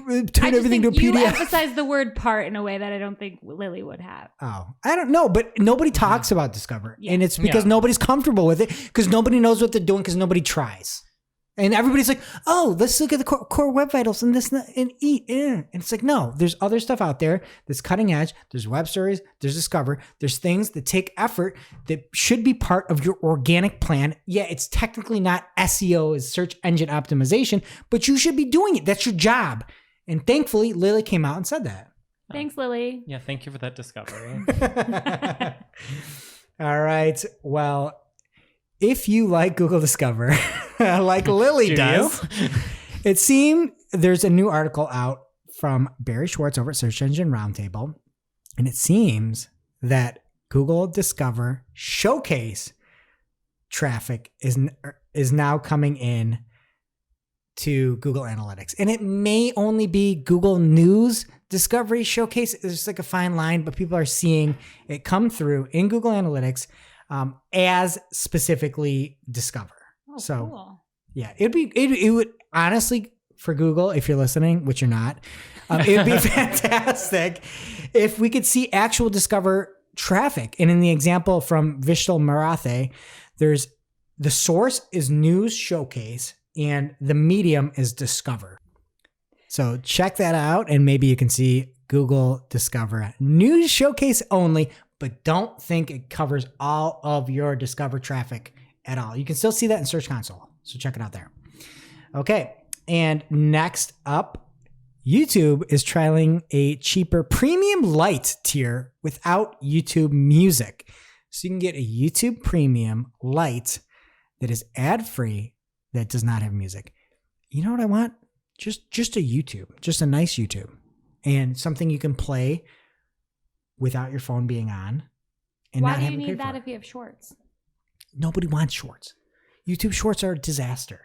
Let's turn everything to a PDF. You emphasize the word part in a way that I don't think Lily would have. Oh, I don't know, but nobody talks about Discover. Yeah. And it's because nobody's comfortable with it, because nobody knows what they're doing, because nobody tries. And everybody's like, oh, let's look at the core web vitals and this and eat. And it's like, no, there's other stuff out there that's cutting edge. There's web stories. There's Discover. There's things that take effort that should be part of your organic plan. Yeah, it's technically not SEO, is search engine optimization, but you should be doing it. That's your job. And thankfully, Lily came out and said that. Thanks, Lily. Yeah, thank you for that discovery. All right. Well, if you like Google Discover, like Lily does, it seemed there's a new article out from Barry Schwartz over at Search Engine Roundtable, and it seems that Google Discover Showcase traffic is now coming in to Google Analytics. And it may only be Google News Discovery Showcase. It's like a fine line, but people are seeing it come through in Google Analytics as specifically Discover. Oh, so cool. Yeah, it would honestly, for Google, if you're listening, which you're not, it would be fantastic if we could see actual Discover traffic. And in the example from Vishal Marathe, there's the source is News Showcase and the medium is Discover. So check that out and maybe you can see Google Discover News Showcase only, but don't think it covers all of your Discover traffic at all. You can still see that in Search Console. So check it out there. Okay. And next up, YouTube is trialing a cheaper premium light tier without YouTube Music. So you can get a YouTube Premium Lite that is ad-free that does not have music. You know what I want? Just a YouTube, just a nice YouTube, and something you can play without your phone being on. And Why not do you having to pay need for that it. if you have Shorts? Nobody wants Shorts. YouTube Shorts are a disaster.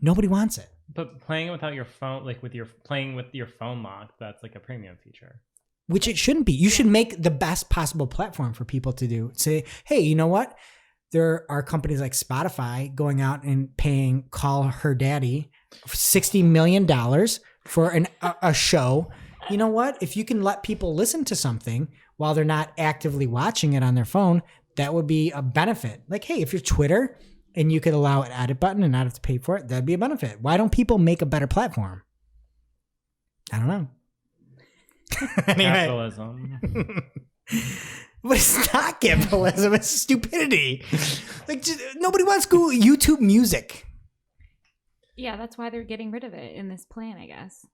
Nobody wants it. But playing it without your phone, like playing with your phone locked, that's like a premium feature. Which it shouldn't be. You should make the best possible platform for people to do. Say, hey, you know what? There are companies like Spotify going out and paying Call Her Daddy $60 million for a show. You know what? If you can let people listen to something while they're not actively watching it on their phone, that would be a benefit. Like, hey, if you're Twitter and you could allow an edit button and not have to pay for it, that'd be a benefit. Why don't people make a better platform? I don't know. Anyway. Capitalism. But it's not capitalism. It's stupidity. Like, nobody wants Google YouTube Music. Yeah, that's why they're getting rid of it in this plan, I guess.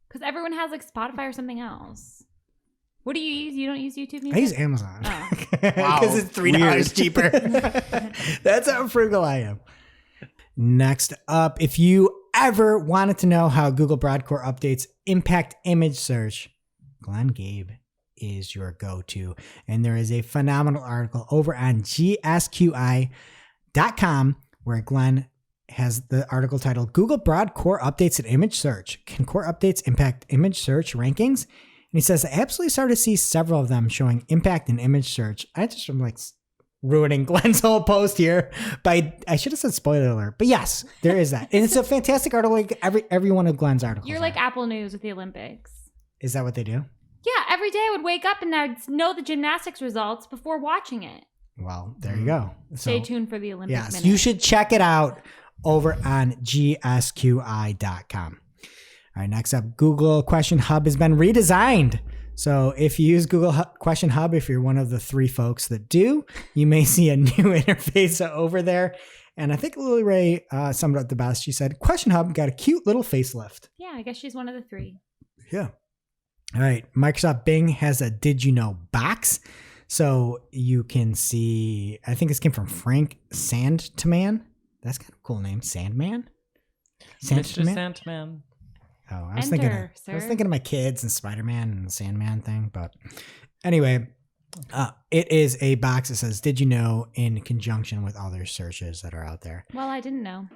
Because everyone has like Spotify or something else. What do you use? You don't use YouTube Music? I use Amazon. Oh. Because it's $3 cheaper. That's how frugal I am. Next up, if you ever wanted to know how Google Broadcore updates impact image search, Glenn Gabe is your go-to. And there is a phenomenal article over on GSQI.com where Glenn has the article titled Google Broad Core Updates and Image Search. Can core updates impact image search rankings? And he says, I absolutely started to see several of them showing impact in image search. I just am like ruining Glenn's whole post here by, I should have said spoiler alert, but yes, there is that. And it's a fantastic article, like every one of Glenn's articles. You're like Apple News with the Olympics. Is that what they do? Yeah, every day I would wake up and I'd know the gymnastics results before watching it. Well, there you go. Stay tuned for the Olympic Yes, minute. you should check it out over on GSQI.com. All right, next up, Google Question Hub has been redesigned. So if you use Google Question Hub, if you're one of the 3 folks that do, you may see a new interface over there. And I think Lily Ray summed it up the best. She said, Question Hub got a cute little facelift. Yeah, I guess she's one of the 3. Yeah. All right. Microsoft Bing has a Did You Know box. So you can see, I think this came from Frank Sandman. That's kind of a cool name. Sandman? Mr. Sandman. Oh, I was Enter, thinking of my kids and Spider-Man and the Sandman thing. But anyway, it is a box that says, Did you know, in conjunction with other searches that are out there. Well, I didn't know.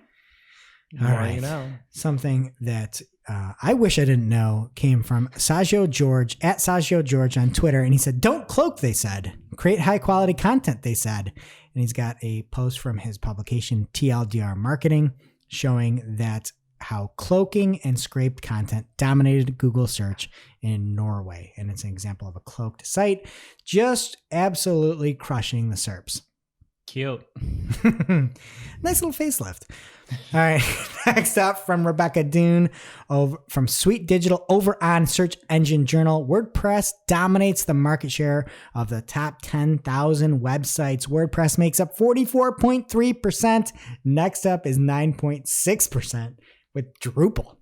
All right. You know. Something that I wish I didn't know came from Sajio George at Sajio George on Twitter. And he said, don't cloak, they said. Create high quality content, they said. And he's got a post from his publication, TLDR Marketing, showing that how cloaking and scraped content dominated Google search in Norway. And it's an example of a cloaked site just absolutely crushing the SERPs. Cute. Nice little facelift. All right. Next up from Rebecca Dune from Sweet Digital over on Search Engine Journal. WordPress dominates the market share of the top 10,000 websites. WordPress makes up 44.3%. Next up is 9.6% with Drupal.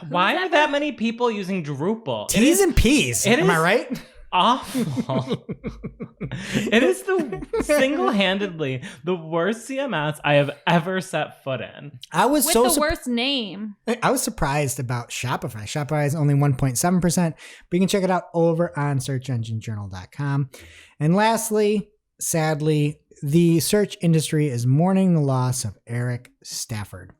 Why are that many people using Drupal? T's and P's. Am I right? Awful. It is single-handedly the worst CMS I have ever set foot in. I was With the worst name. I was surprised about Shopify. Shopify is only 1.7%, but you can check it out over on searchenginejournal.com. And lastly, sadly, the search industry is mourning the loss of Eric Stafford.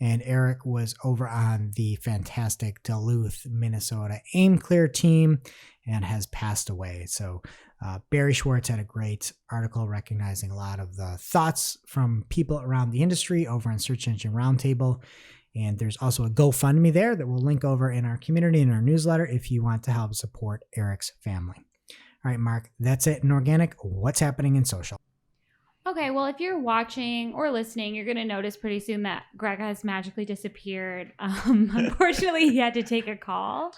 And Eric was over on the fantastic Duluth, Minnesota AimClear team and has passed away. So Barry Schwartz had a great article recognizing a lot of the thoughts from people around the industry over on Search Engine Roundtable. And there's also a GoFundMe there that we'll link over in our community and our newsletter if you want to help support Eric's family. All right, Mark, that's it in organic. What's happening in social? Okay, well, if you're watching or listening, you're going to notice pretty soon that Greg has magically disappeared. Unfortunately, he had to take a call,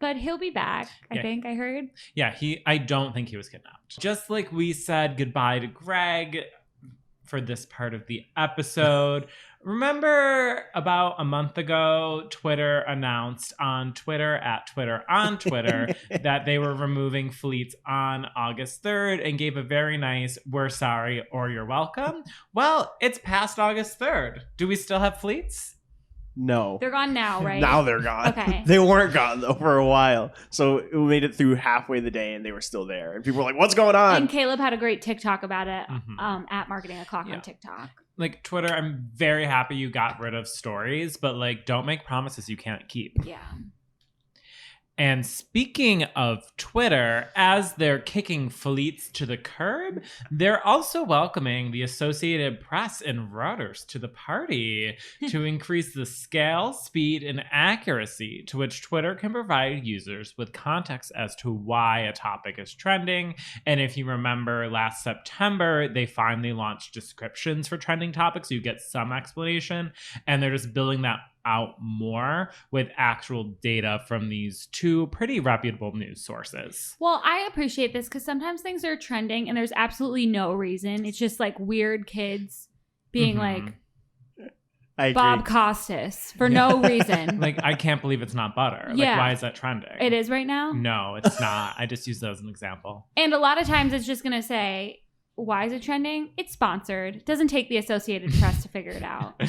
but he'll be back, I think I heard. Yeah, I don't think he was kidnapped. Just like we said goodbye to Greg for this part of the episode. Remember about a month ago, Twitter announced on Twitter that they were removing fleets on August 3rd and gave a very nice "we're sorry" or "you're welcome." Well, it's past August 3rd. Do we still have fleets? No. They're gone now, right? Now they're gone. Okay. They weren't gone, though, for a while. So we made it through halfway the day, and they were still there. And people were like, what's going on? And Caleb had a great TikTok about it at Marketing O'Clock on TikTok. Like, Twitter, I'm very happy you got rid of stories, but, like, don't make promises you can't keep. Yeah. And speaking of Twitter, as they're kicking fleets to the curb, they're also welcoming the Associated Press and Reuters to the party to increase the scale, speed, and accuracy to which Twitter can provide users with context as to why a topic is trending. And if you remember last September, they finally launched descriptions for trending topics. So you get some explanation, and they're just building that out more with actual data from these two pretty reputable news sources. Well, I appreciate this because sometimes things are trending and there's absolutely no reason. It's just like weird kids being like Bob Costas for no reason. Like, I can't believe it's not butter. Like, why is that trending? It is right now? No, it's not. I just used that as an example. And a lot of times it's just going to say, why is it trending? It's sponsored. It doesn't take the Associated Press to figure it out.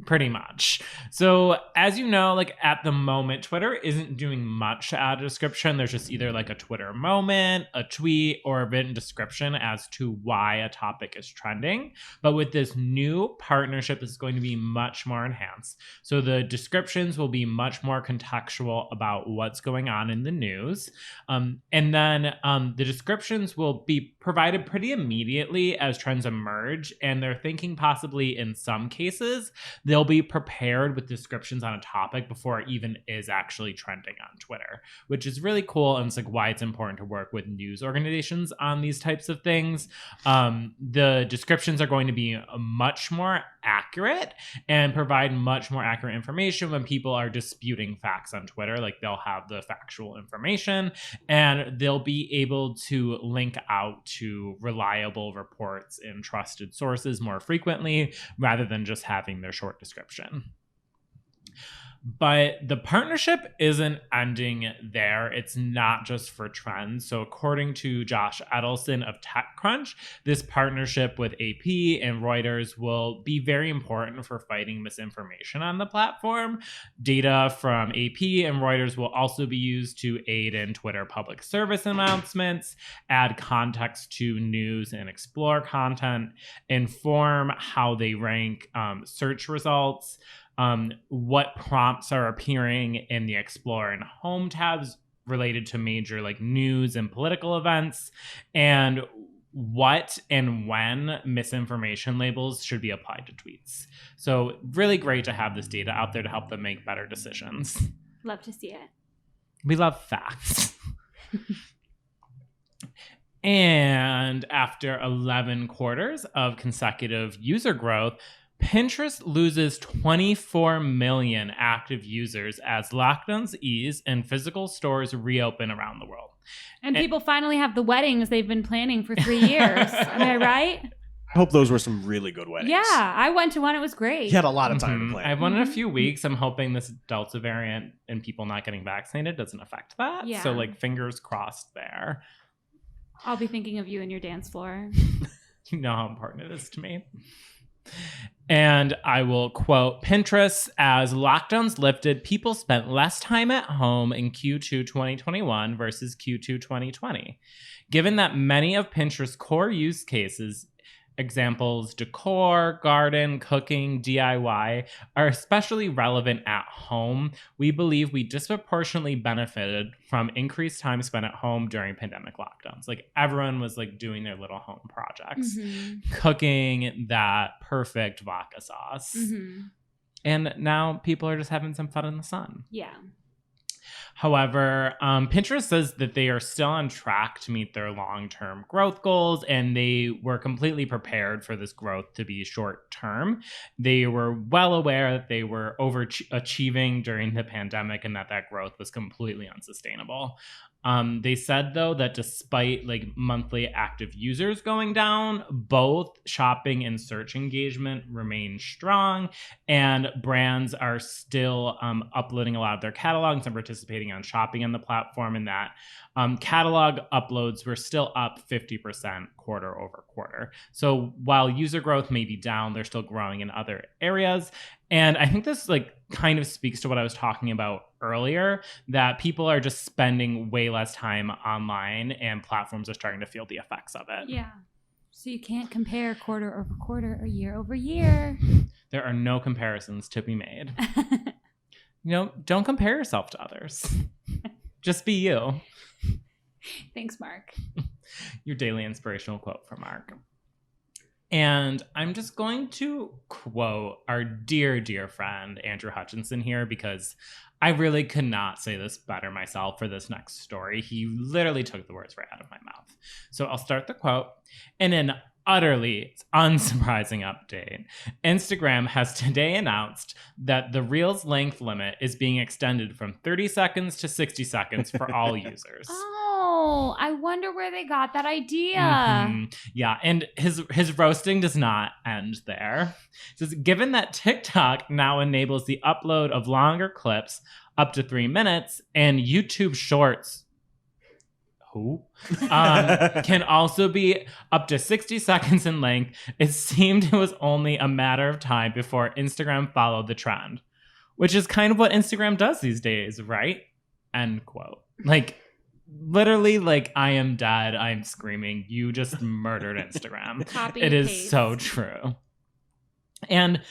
Pretty much. So, as you know, like, at the moment, Twitter isn't doing much to add a description. There's just either like a Twitter moment, a tweet, or a written description as to why a topic is trending. But with this new partnership, it's going to be much more enhanced. So the descriptions will be much more contextual about what's going on in the news. And then the descriptions will be provided pretty immediately as trends emerge. And they're thinking possibly in some cases, they'll be prepared with descriptions on a topic before it even is actually trending on Twitter, which is really cool. And it's like why it's important to work with news organizations on these types of things. The descriptions are going to be much more accurate and provide much more accurate information when people are disputing facts on Twitter. Like, they'll have the factual information and they'll be able to link out to reliable reports and trusted sources more frequently rather than just having their short description. But the partnership isn't ending there. It's not just for trends. So according to Josh Edelson of TechCrunch, this partnership with AP and Reuters will be very important for fighting misinformation on the platform. Data from AP and Reuters will also be used to aid in Twitter public service announcements, add context to news and explore content, inform how they rank search results, what prompts are appearing in the Explore and Home tabs related to major like news and political events, and what and when misinformation labels should be applied to tweets. So really great to have this data out there to help them make better decisions. Love to see it. We love facts. And after 11 quarters of consecutive user growth, Pinterest loses 24 million active users as lockdowns ease and physical stores reopen around the world. And people finally have the weddings they've been planning for 3 years. Am I right? I hope those were some really good weddings. Yeah, I went to one. It was great. You had a lot of time to plan. I have one in a few weeks. I'm hoping this Delta variant and people not getting vaccinated doesn't affect that. Yeah. So, like, fingers crossed there. I'll be thinking of you and your dance floor. You know how important it is to me. And I will quote Pinterest: as lockdowns lifted, people spent less time at home in Q2 2021 versus Q2 2020. Given that many of Pinterest's core use cases, examples decor, garden, cooking, DIY, are especially relevant at home, we believe we disproportionately benefited from increased time spent at home during pandemic lockdowns. Like, everyone was like doing their little home projects, cooking that perfect vodka sauce. And now people are just having some fun in the sun. Yeah. However, Pinterest says that they are still on track to meet their long-term growth goals, and they were completely prepared for this growth to be short-term. They were well aware that they were overachieving during the pandemic and that growth was completely unsustainable. They said, though, that despite like monthly active users going down, both shopping and search engagement remain strong, and brands are still uploading a lot of their catalogs and participating on shopping on the platform, and that catalog uploads were still up 50% quarter over quarter. So while user growth may be down, they're still growing in other areas. And I think this like kind of speaks to what I was talking about earlier, that people are just spending way less time online and platforms are starting to feel the effects of it. Yeah. So you can't compare quarter over quarter or year over year. There are no comparisons to be made. Don't compare yourself to others. Just be you. Thanks, Mark. Your daily inspirational quote from Mark. And I'm just going to quote our dear, dear friend, Andrew Hutchinson here, because I really could not say this better myself for this next story. He literally took the words right out of my mouth. So I'll start the quote. In an utterly unsurprising update, Instagram has today announced that the Reels length limit is being extended from 30 seconds to 60 seconds for all users. Oh, I wonder where they got that idea. Mm-hmm. Yeah, and his roasting does not end there. It says, given that TikTok now enables the upload of longer clips up to 3 minutes, and YouTube Shorts can also be up to 60 seconds in length, it seemed it was only a matter of time before Instagram followed the trend, which is kind of what Instagram does these days, right? End quote. Like, literally, like, I am dead. I'm screaming. You just murdered Instagram. Copy it is paste. So true. And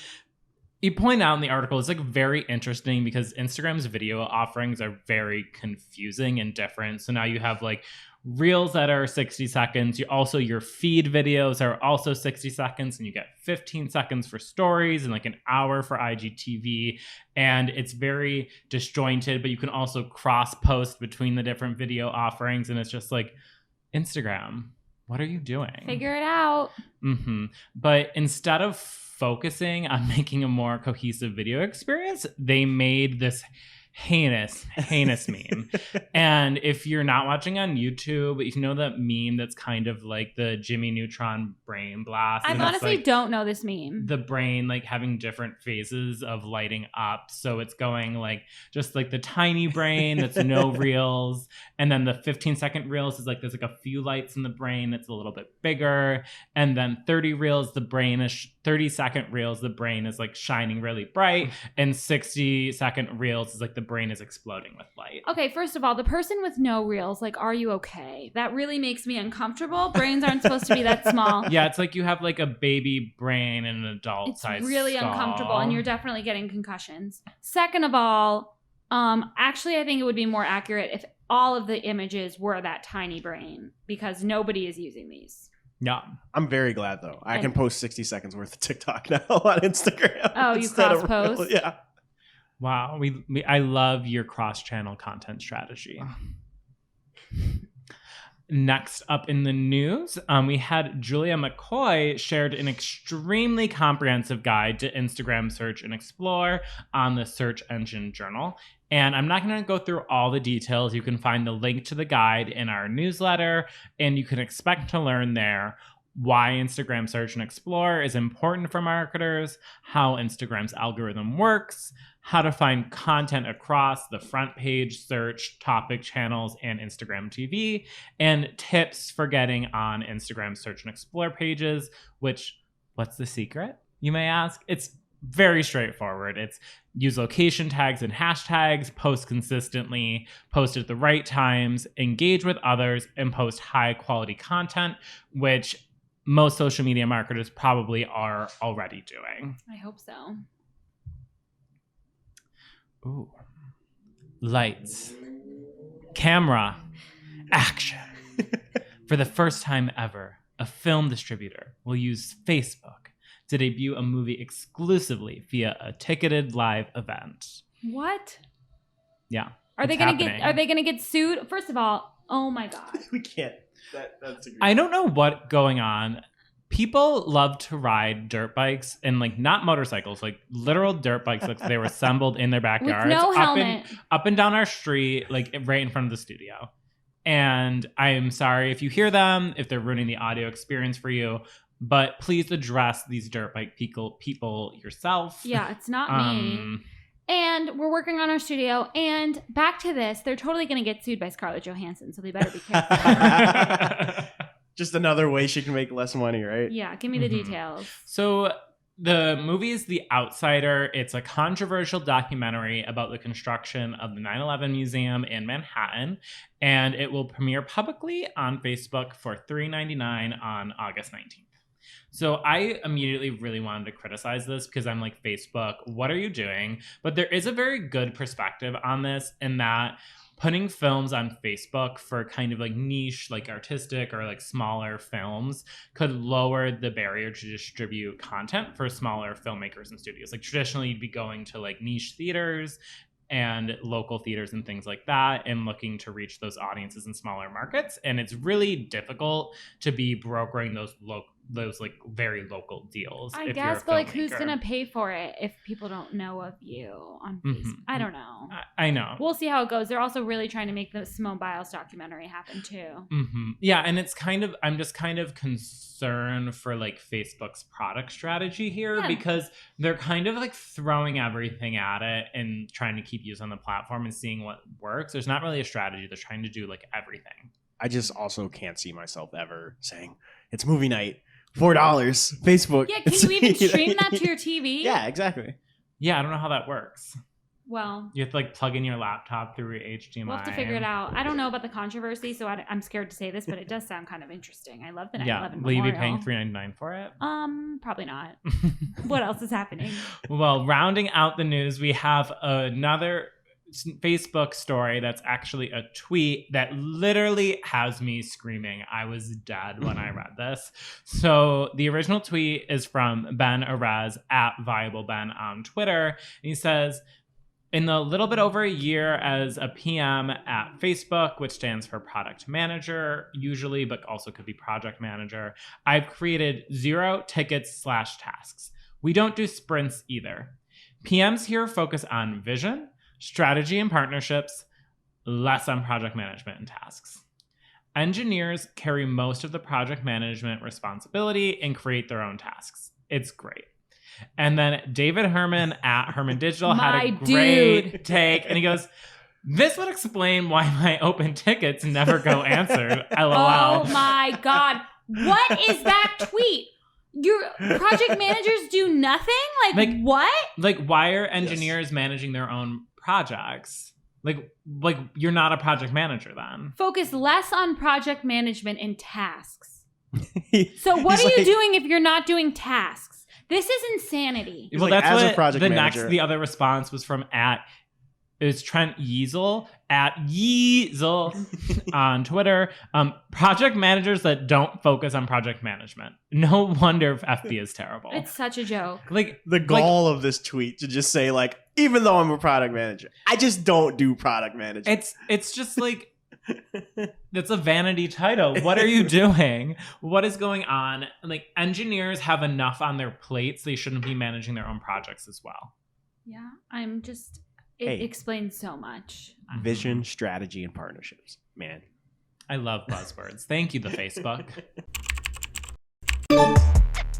you point out in the article, it's like very interesting because Instagram's video offerings are very confusing and different. So now you have like Reels that are 60 seconds. Your feed videos are also 60 seconds, and you get 15 seconds for stories and like an hour for IGTV. And it's very disjointed, but you can also cross post between the different video offerings. And it's just like, Instagram, what are you doing? Figure it out. Mm-hmm. But instead of focusing on making a more cohesive video experience, they made this heinous meme. And if you're not watching on YouTube, you know that meme that's kind of like the Jimmy Neutron brain blast. I honestly don't know this meme. The brain like having different phases of lighting up. So it's going like just like the tiny brain that's no reels. And then the 15-second reels is like there's like a few lights in the brain that's a little bit bigger. And then 30 reels, the brain is 30-second reels, the brain is like shining really bright. And 60-second reels is like the brain is exploding with light. Okay, first of all, the person with no reels, like, are you okay? That really makes me uncomfortable. Brains aren't supposed to be that small. Yeah, it's like you have like a baby brain and an adult size. It's really uncomfortable, and you're definitely getting concussions. Second of all, actually, I think it would be more accurate if all of the images were that tiny brain, because nobody is using these. Yeah. I'm very glad, though. I can post 60 seconds worth of TikTok now on Instagram. Oh, you cross-post? Yeah. Wow. I love your cross-channel content strategy. Next up in the news, we had Julia McCoy shared an extremely comprehensive guide to Instagram Search and Explore on the Search Engine Journal. And I'm not going to go through all the details. You can find the link to the guide in our newsletter, and you can expect to learn there why Instagram Search and Explore is important for marketers, how Instagram's algorithm works, how to find content across the front page, search, topic channels, and Instagram TV, and tips for getting on Instagram Search and Explore pages, which, what's the secret, you may ask? It's very straightforward. It's use location tags and hashtags, post consistently, post at the right times, engage with others, and post high quality content, which most social media marketers probably are already doing. I hope so. Ooh. Lights. Camera. Action. For the first time ever, a film distributor will use Facebook to debut a movie exclusively via a ticketed live event. What? Yeah. Are they going to get sued? First of all, oh my God. We can't. That's a I don't know what's going on. People love to ride dirt bikes and like not motorcycles, like literal dirt bikes. Like they were assembled in their backyards, with no helmet, up and down our street, like right in front of the studio. And I'm sorry if you hear them, if they're ruining the audio experience for you, but please address these dirt bike people yourself. Yeah, it's not me. And we're working on our studio. And back to this, they're totally going to get sued by Scarlett Johansson, so they better be careful. Just another way she can make less money, right? Yeah, give me the details. So the movie is The Outsider. It's a controversial documentary about the construction of the 9/11 Museum in Manhattan, and it will premiere publicly on Facebook for $3.99 on August 19th. So I immediately really wanted to criticize this because I'm like, Facebook, what are you doing? But there is a very good perspective on this in that putting films on Facebook for kind of like niche, like artistic or like smaller films could lower the barrier to distribute content for smaller filmmakers and studios. Like traditionally you'd be going to like niche theaters and local theaters and things like that and looking to reach those audiences in smaller markets. And it's really difficult to be brokering those like very local deals. I guess, but like who's gonna pay for it if people don't know of you on Facebook? I don't know. I know. We'll see how it goes. They're also really trying to make the Simone Biles documentary happen too. Yeah, and it's I'm just kind of concerned for like Facebook's product strategy here because they're kind of like throwing everything at it and trying to keep users on the platform and seeing what works. There's not really a strategy. They're trying to do like everything. I just also can't see myself ever saying it's movie night. $4 Facebook. Yeah, can you even stream that to your TV? Yeah, exactly. Yeah, I don't know how that works. Well, you have to like plug in your laptop through HDMI. We'll have to figure it out. I don't know about the controversy, so I'm scared to say this, but it does sound kind of interesting. I love the 9/11 memorial. Will you be paying $3.99 for it? Probably not. What else is happening? Well, rounding out the news, we have another Facebook story that's actually a tweet that literally has me screaming. I was dead when I read this. So the original tweet is from Ben Arez at ViableBen on Twitter. And he says, in the little bit over a year as a PM at Facebook, which stands for product manager usually, but also could be project manager, I've created 0 tickets/tasks. We don't do sprints either. PMs here focus on vision, strategy and partnerships, less on project management and tasks. Engineers carry most of the project management responsibility and create their own tasks. It's great. And then David Herman at Herman Digital had a great take. And he goes, this would explain why my open tickets never go answered. LOL. Oh my God. What is that tweet? Your project managers do nothing? Like what? Like, why are engineers managing their own projects? Like you're not a project manager then. Focus less on project management and tasks. So what are you doing if you're not doing tasks? This is insanity. Well, that's what a project manager. The other response was from is Trent Yeasel at Yeasel on Twitter. Project managers that don't focus on project management. No wonder if FB is terrible. It's such a joke. Like the gall of this tweet to just say like, even though I'm a product manager, I just don't do product management. It's just like, that's a vanity title. What are you doing? What is going on? Like engineers have enough on their plates. They shouldn't be managing their own projects as well. Yeah, it explains so much. Vision, strategy, and partnerships. Man. I love buzzwords. Thank you, the Facebook.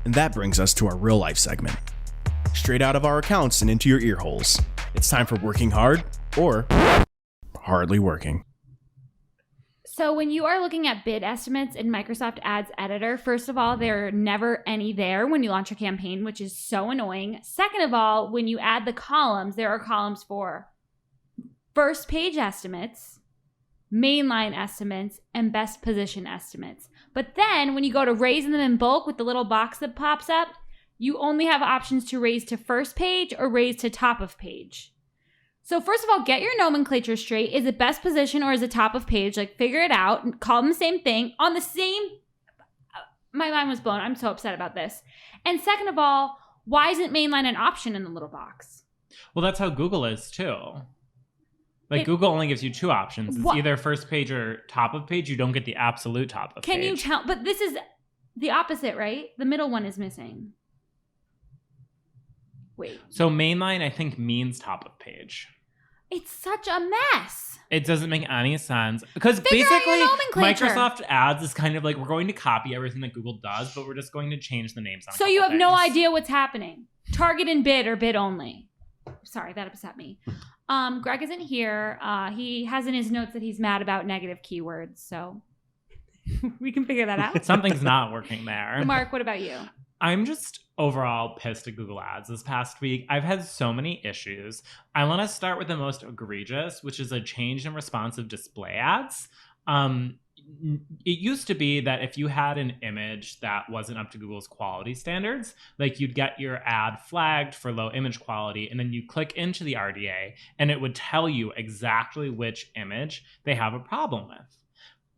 And that brings us to our real life segment. Straight out of our accounts and into your ear holes. It's time for working hard or hardly working. So when you are looking at bid estimates in Microsoft Ads Editor, first of all, there are never any there when you launch a campaign, which is so annoying. Second of all, when you add the columns, there are columns for first page estimates, mainline estimates, and best position estimates. But then when you go to raising them in bulk with the little box that pops up, you only have options to raise to first page or raise to top of page. So first of all, get your nomenclature straight. Is it best position or is it top of page? Like figure it out and call them the same thing on the same. My mind was blown. I'm so upset about this. And second of all, why isn't mainline an option in the little box? Well, that's how Google is too. Like Google only gives you two options. It's What? either first page or top of page. You don't get the absolute top of page. Can you tell? But this is the opposite, right? The middle one is missing. Wait. So mainline, I think, means top of page. It's such a mess. It doesn't make any sense. Because Figure out your basically, nomenclature. Microsoft Ads is kind of like, we're going to copy everything that Google does, but we're just going to change the names on a So you have couple no things. idea what's happening. Target and bid or bid only. Sorry, that upset me. Greg isn't here. He has in his notes that he's mad about negative keywords. So we can figure that out. Something's not working there. Mark, what about you? I'm just overall pissed at Google Ads this past week. I've had so many issues. I want to start with the most egregious, which is a change in responsive display ads. It used to be that if you had an image that wasn't up to Google's quality standards, like you'd get your ad flagged for low image quality, and then you click into the RDA and it would tell you exactly which image they have a problem with.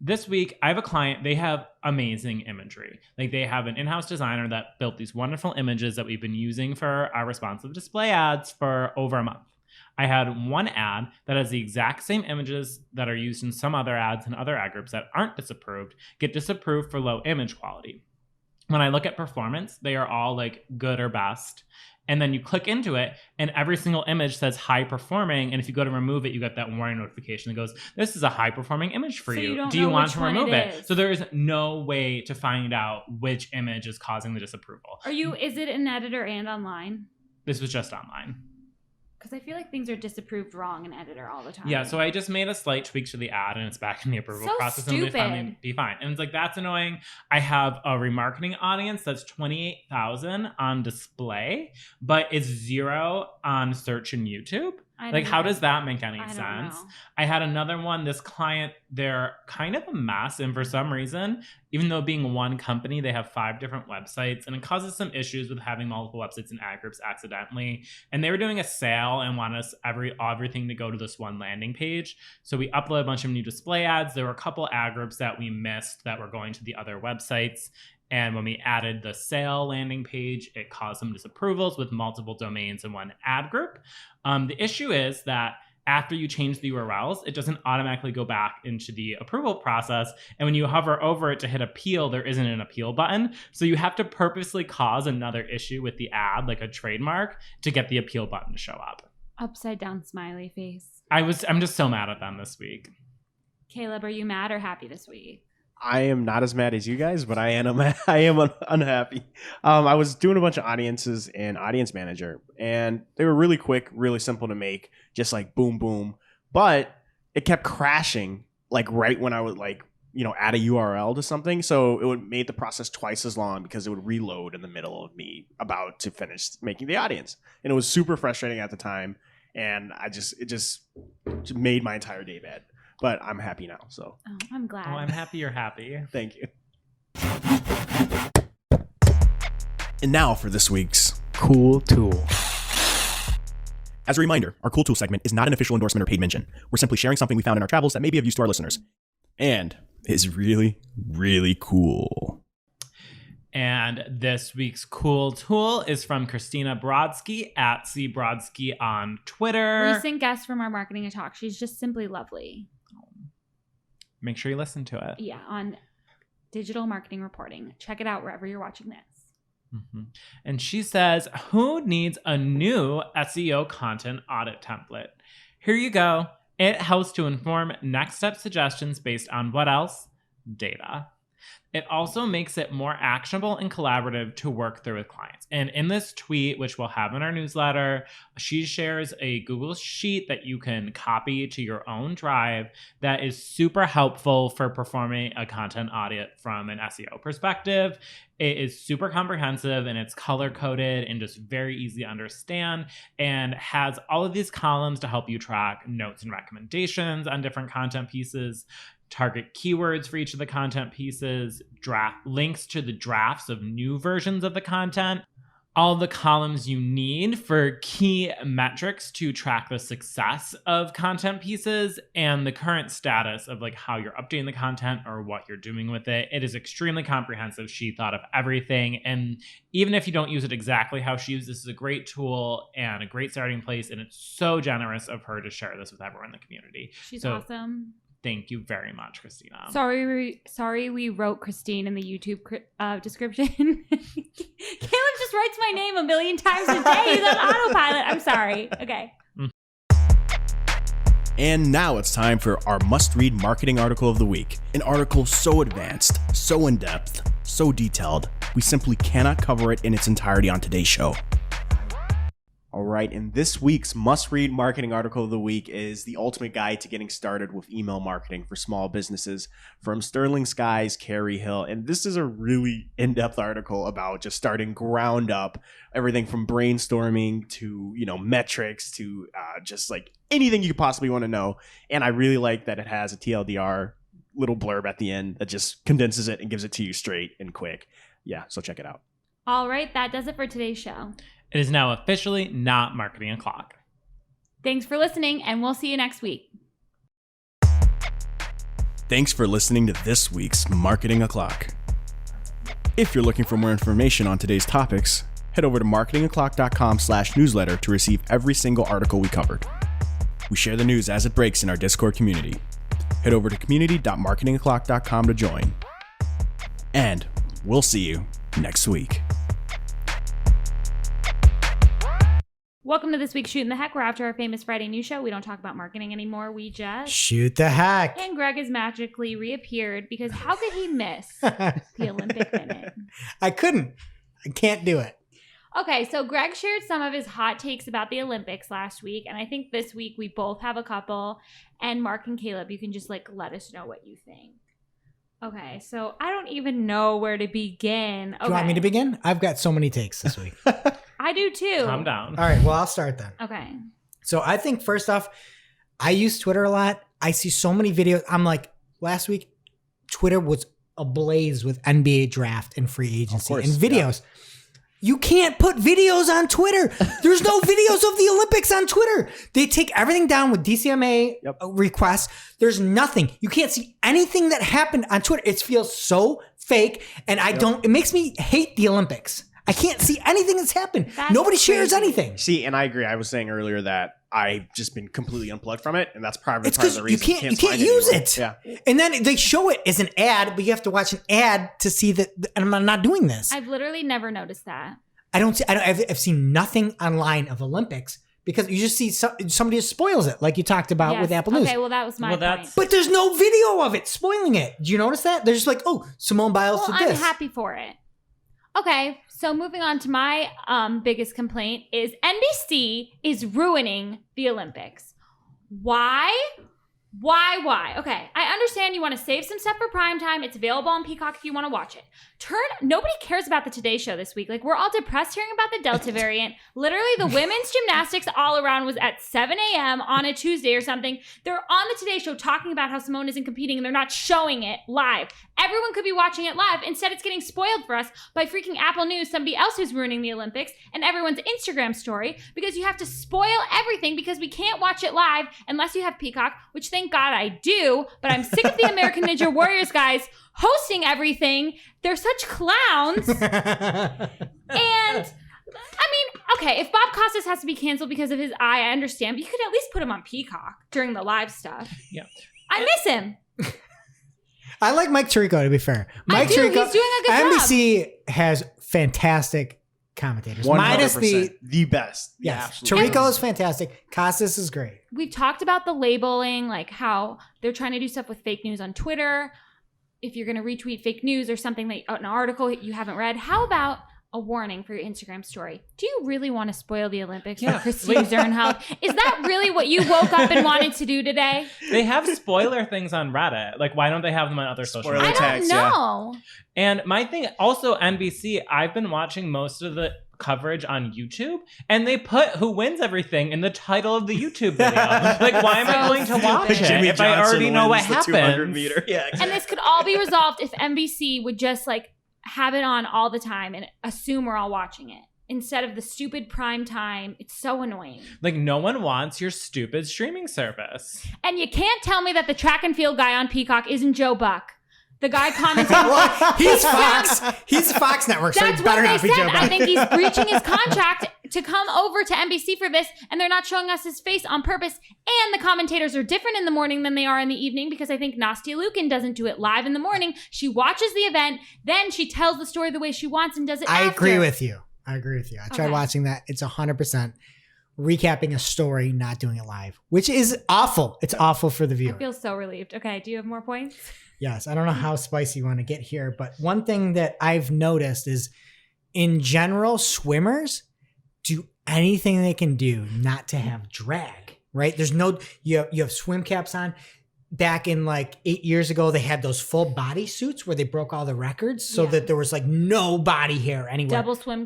This week, I have a client, they have amazing imagery. Like they have an in-house designer that built these wonderful images that we've been using for our responsive display ads for over a month. I had one ad that has the exact same images that are used in some other ads and other ad groups that aren't disapproved, get disapproved for low image quality. When I look at performance, they are all like good or best. And then you click into it and every single image says high performing. And if you go to remove it, you get that warning notification that goes, this is a high performing image for you. Do you want to remove it? So there is no way to find out which image is causing the disapproval. Is it an editor and online? This was just online. Because I feel like things are disapproved wrong in editor all the time. Yeah, so I just made a slight tweak to the ad and it's back in the approval So process and stupid. they finally be fine. And it's like, that's annoying. I have a remarketing audience that's 28,000 on display, but it's 0 on search and YouTube. Like, how does that make any sense? I had another one, this client, they're kind of a mess. And for some reason, even though being one company, they have 5 different websites and it causes some issues with having multiple websites and ad groups accidentally. And they were doing a sale and wanted us everything to go to this one landing page. So we uploaded a bunch of new display ads. There were a couple ad groups that we missed that were going to the other websites. And when we added the sale landing page, it caused some disapprovals with multiple domains in one ad group. The issue is that after you change the URLs, it doesn't automatically go back into the approval process. And when you hover over it to hit appeal, there isn't an appeal button. So you have to purposely cause another issue with the ad, like a trademark, to get the appeal button to show up. Upside down smiley face. I'm just so mad at them this week. Caleb, are you mad or happy this week? I am not as mad as you guys, but I am unhappy. I was doing a bunch of audiences in Audience Manager, and they were really quick, really simple to make, just like boom, boom. But it kept crashing, like right when I would add a URL to something. So it would make the process twice as long because it would reload in the middle of me about to finish making the audience, and it was super frustrating at the time. And it just made my entire day bad. But I'm happy now, so. Oh, I'm glad. Oh, I'm happy you're happy. Thank you. And now for this week's Cool Tool. As a reminder, our Cool Tool segment is not an official endorsement or paid mention. We're simply sharing something we found in our travels that may be of use to our listeners. And is really, really cool. And this week's cool tool is from Christina Brodsky at CBrodsky on Twitter. Recent guest from our Marketing and Talk. She's just simply lovely. Make sure you listen to it. Yeah, on digital marketing reporting. Check it out wherever you're watching this. Mm-hmm. And she says, who needs a new SEO content audit template? Here you go. It helps to inform next step suggestions based on what else? Data. It also makes it more actionable and collaborative to work through with clients. And in this tweet, which we'll have in our newsletter, she shares a Google Sheet that you can copy to your own drive that is super helpful for performing a content audit from an SEO perspective. It is super comprehensive and it's color-coded and just very easy to understand and has all of these columns to help you track notes and recommendations on different content pieces, target keywords for each of the content pieces, draft links to the drafts of new versions of the content, all the columns you need for key metrics to track the success of content pieces and the current status of like how you're updating the content or what you're doing with it. It is extremely comprehensive. She thought of everything. And even if you don't use it exactly how she used, this is a great tool and a great starting place. And it's so generous of her to share this with everyone in the community. She's awesome. Thank you very much, Christina. Sorry, we wrote Christine in the YouTube description. Caleb just writes my name a million times a day. He's on autopilot. I'm sorry. Okay. And now it's time for our must-read marketing article of the week. An article so advanced, so in-depth, so detailed, we simply cannot cover it in its entirety on today's show. All right, and this week's must-read marketing article of the week is The Ultimate Guide to Getting Started with Email Marketing for Small Businesses from Sterling Skies, Carrie Hill. And this is a really in-depth article about just starting ground up, everything from brainstorming to, metrics to just like anything you could possibly want to know. And I really like that it has a TLDR little blurb at the end that just condenses it and gives it to you straight and quick. Yeah, so check it out. All right, that does it for today's show. It is now officially not Marketing O'Clock. Thanks for listening, and we'll see you next week. Thanks for listening to this week's Marketing O'Clock. If you're looking for more information on today's topics, head over to marketingoclock.com/newsletter to receive every single article we covered. We share the news as it breaks in our Discord community. Head over to community.marketingoclock.com to join. And we'll see you next week. Welcome to this week's Shootin the Heck. We're after our famous Friday news show. We don't talk about marketing anymore. We just shoot the heck. And Greg has magically reappeared because how could he miss the Olympic minute? I couldn't. I can't do it. Okay, so Greg shared some of his hot takes about the Olympics last week, and I think this week we both have a couple. And Mark and Caleb, you can just let us know what you think. Okay, so I don't even know where to begin. Okay. Do you want me to begin? I've got so many takes this week. I do too. Calm down. All right, well, I'll start then. Okay. So I think first off, I use Twitter a lot. I see so many videos. I'm like, last week, Twitter was ablaze with NBA draft and free agency and videos. Yeah. You can't put videos on Twitter. There's no videos of the Olympics on Twitter. They take everything down with DCMA requests. There's nothing. You can't see anything that happened on Twitter. It feels so fake. And it makes me hate the Olympics. I can't see anything that's happened. Nobody shares anything. See, and I agree. I was saying earlier that I've just been completely unplugged from it, and that's probably part of the reason you can't use it. Yeah. And then they show it as an ad, but you have to watch an ad to see that. And I'm not doing this. I've literally never noticed that. I've seen nothing online of Olympics because you just see somebody just spoils it, like you talked about with Apple News. Okay, well that was my point. But there's no video of it spoiling it. Do you notice that? They're just like, oh, Simone Biles did this. I'm happy for it. Okay, so moving on to my biggest complaint is NBC is ruining the Olympics. Why? Okay, I understand you want to save some stuff for primetime. It's available on Peacock if you want to watch it. Nobody cares about the Today Show this week. We're all depressed hearing about the Delta variant. Literally, the women's gymnastics all around was at 7 a.m. on a Tuesday or something. They're on the Today Show talking about how Simone isn't competing and they're not showing it live. Everyone could be watching it live. Instead, it's getting spoiled for us by freaking Apple News, somebody else who's ruining the Olympics, and everyone's Instagram story because you have to spoil everything because we can't watch it live unless you have Peacock, which thank God I do, but I'm sick of the American Ninja Warriors guys hosting everything. They're such clowns. And I mean, okay, if Bob Costas has to be canceled because of his eye, I understand, but you could at least put him on Peacock during the live stuff. Yeah. I miss him. I like Mike Tirico, to be fair. Mike Tirico, he's doing a good job. NBC has fantastic commentators. 100%. Minus the best. Yes. Tirico is fantastic. Costas is great. We've talked about the labeling, how they're trying to do stuff with fake news on Twitter. If you're going to retweet fake news or something, an article you haven't read, how about a warning for your Instagram story? Do you really want to spoil the Olympics for Christine Zernheld? Is that really what you woke up and wanted to do today? They have spoiler things on Reddit. Why don't they have them on other social media? I don't know. Yeah. And my thing, also NBC, I've been watching most of the coverage on YouTube, and they put who wins everything in the title of the YouTube video. Why am I going to watch it if I already know what happens? Yeah, exactly. And this could all be resolved if NBC would just have it on all the time and assume we're all watching it instead of the stupid prime time. It's so annoying. Like, no one wants your stupid streaming service. And you can't tell me that the track and field guy on Peacock isn't Joe Buck. The guy commenting. Well, he's Fox. He's Fox Network, so That's he what better they not be said. Joe Buck. I think he's breaching his contract to come over to NBC for this, and they're not showing us his face on purpose. And the commentators are different in the morning than they are in the evening, because I think Nastia Lukin doesn't do it live in the morning. She watches the event, then she tells the story the way she wants and does it after. I agree with you. I tried watching that. It's 100% recapping a story, not doing it live, which is awful. It's awful for the viewer. I feel so relieved. Okay, do you have more points? Yes, I don't know how spicy you want to get here, but one thing that I've noticed is, in general, swimmers do anything they can do not to have drag, right? There's no, you have swim caps on. Back in like 8 years ago, they had those full body suits where they broke all the records so that there was like no body hair anywhere. Double swim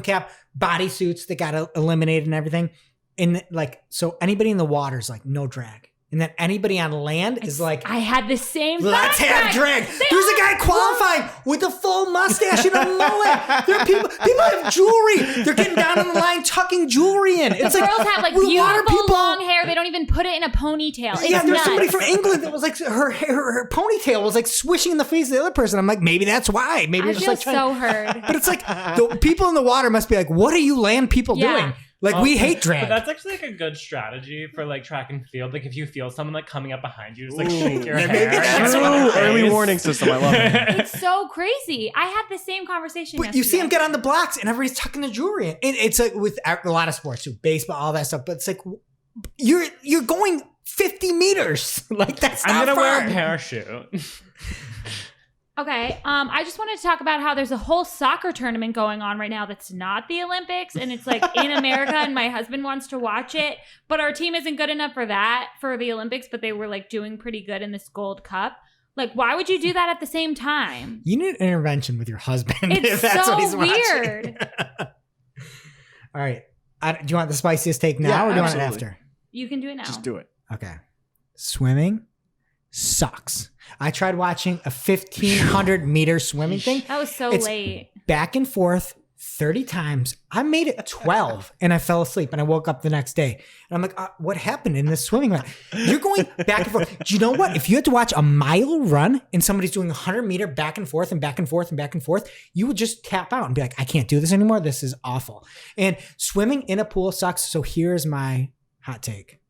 cap, body suits that got eliminated and everything. And like, so anybody in the water is like no drag. And then anybody on land is like, I had the same let's have drag. There's a guy qualifying with a full mustache and a mullet. There are people have jewelry. They're getting down on the line, tucking jewelry in. It's girls like, have like with water beautiful people- long hair. They don't even put it in a ponytail. It's there's nuts. somebody from England that was like, her ponytail was like swishing in the face of the other person. I'm like, maybe that's why. Maybe I you're just feel like trying. so hurt. But it's like, the people in the water must be like, what are you land people doing? Like, we hate drag. But that's actually like a good strategy for like track and field. Like, if you feel someone like coming up behind you, just like shake your hair. Maybe that's early warning system. I love it. It's so crazy. I had the same conversation But yesterday. you see them get on the blocks and everybody's tucking the jewelry in. It's like with a lot of sports too, baseball, all that stuff. But it's like, you're going 50 meters. Like, that's not I'm gonna far. wear a parachute. Okay, I just wanted to talk about how there's a whole soccer tournament going on right now that's not the Olympics, and it's like in America, and my husband wants to watch it, but our team isn't good enough for the Olympics, but they were like doing pretty good in this Gold Cup. Like, why would you do that at the same time? You need an intervention with your husband. It's if that's so what he's weird. All right. Do you want the spiciest take now, Yeah, or do you want it absolutely. after? You can do it now. Just do it. Okay. Swimming sucks. I tried watching a 1,500 meter swimming thing. That was so It's late. Back and forth 30 times. I made it 12 and I fell asleep and I woke up the next day. And I'm like, what happened in this swimming run? You're going back and forth. Do you know what? If you had to watch a mile run and somebody's doing 100 meter back and forth and back and forth and back and forth, you would just tap out and be like, I can't do this anymore. This is awful. And swimming in a pool sucks. So here's my hot take.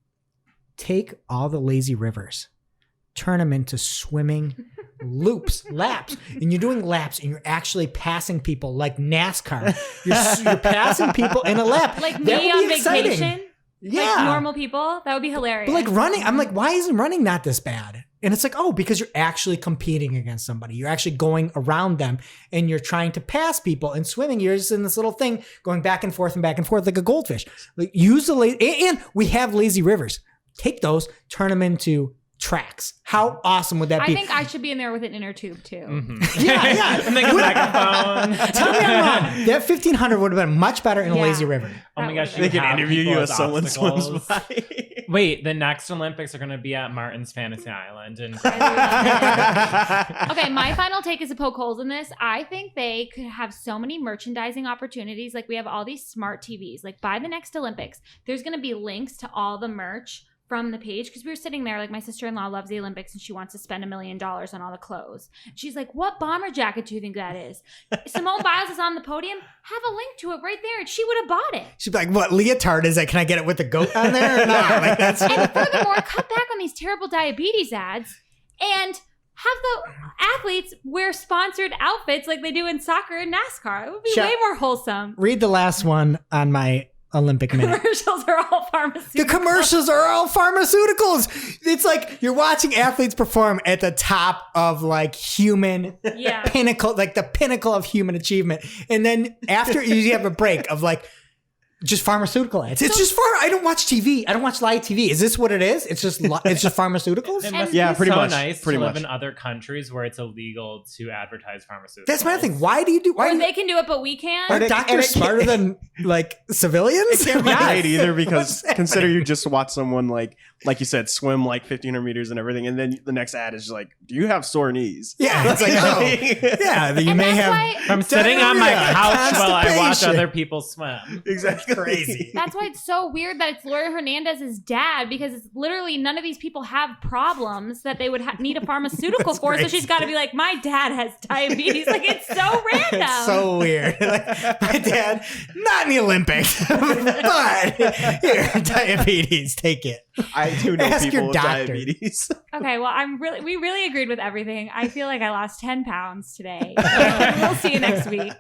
Take all the lazy rivers, turn them into swimming laps, and you're doing laps and you're actually passing people like NASCAR. You're passing people in a lap. Like That me would on be exciting. vacation? Yeah. Like normal people? That would be hilarious. But like running, I'm like, why isn't running not this bad? And it's like, oh, because you're actually competing against somebody. You're actually going around them and you're trying to pass people. And swimming, you're just in this little thing going back and forth like a goldfish. Like, use the and we have lazy rivers. Take those, turn them into tracks. How awesome would that be? I think I should be in there with an inner tube too. Mm-hmm. Yeah. And like a microphone. Tell me I'm wrong. That 1,500 would have been much better in a Yeah. lazy river. Oh my gosh, They you can have interview people you with as someone obstacles. swims by. Wait, the next Olympics are going to be at Martin's Fantasy Island. And Okay, my final take is to poke holes in this. I think they could have so many merchandising opportunities. Like, we have all these smart TVs. Like, by the next Olympics, there's going to be links to all the merch from the page, because we were sitting there, like, my sister-in-law loves the Olympics and she wants to spend $1 million on all the clothes. She's like, what bomber jacket do you think that is? Simone Biles is on the podium. Have a link to it right there, and she would have bought it. She'd be like, what leotard is that? Can I get it with the goat on there or not? Like, that's And furthermore, cut back on these terrible diabetes ads and have the athletes wear sponsored outfits like they do in soccer and NASCAR. It would be Shut- way more wholesome. Read the last one on my Olympic minute. Commercials are all pharmaceuticals. The commercials are all pharmaceuticals. It's like you're watching athletes perform at the top of like human Yeah. pinnacle, like the pinnacle of human achievement. And then after you have a break of like just pharmaceutical ads. It's just I don't watch TV. I don't watch live TV. Is this what it is? It's just pharmaceuticals? It must Yeah, be pretty so much, nice pretty to live much. in other countries where it's illegal to advertise pharmaceuticals. That's my thing. Why do you do Or they can do it, but we can't. Are doctors smarter than like civilians? It can't be Yes. great either because What's that? consider you just watch someone like you said, swim like 1,500 meters and everything, and then the next ad is just like, do you have sore knees? Yeah, it's like, oh, yeah, that you And may that's have. why From sitting on my Diarrhea, couch while I watch constipation. other people swim. Exactly. Crazy. That's why it's so weird that it's Laura Hernandez's dad, because it's literally none of these people have problems that they would need a pharmaceutical That's for. So crazy. she's got to be like, my dad has diabetes. Like, it's so random. It's so weird. Like, my dad, not in the Olympics, but here, diabetes, take it. I do know Ask people your with doctor. diabetes. Okay, well, we really agreed with everything. I feel like I lost 10 pounds today. We'll see you next week.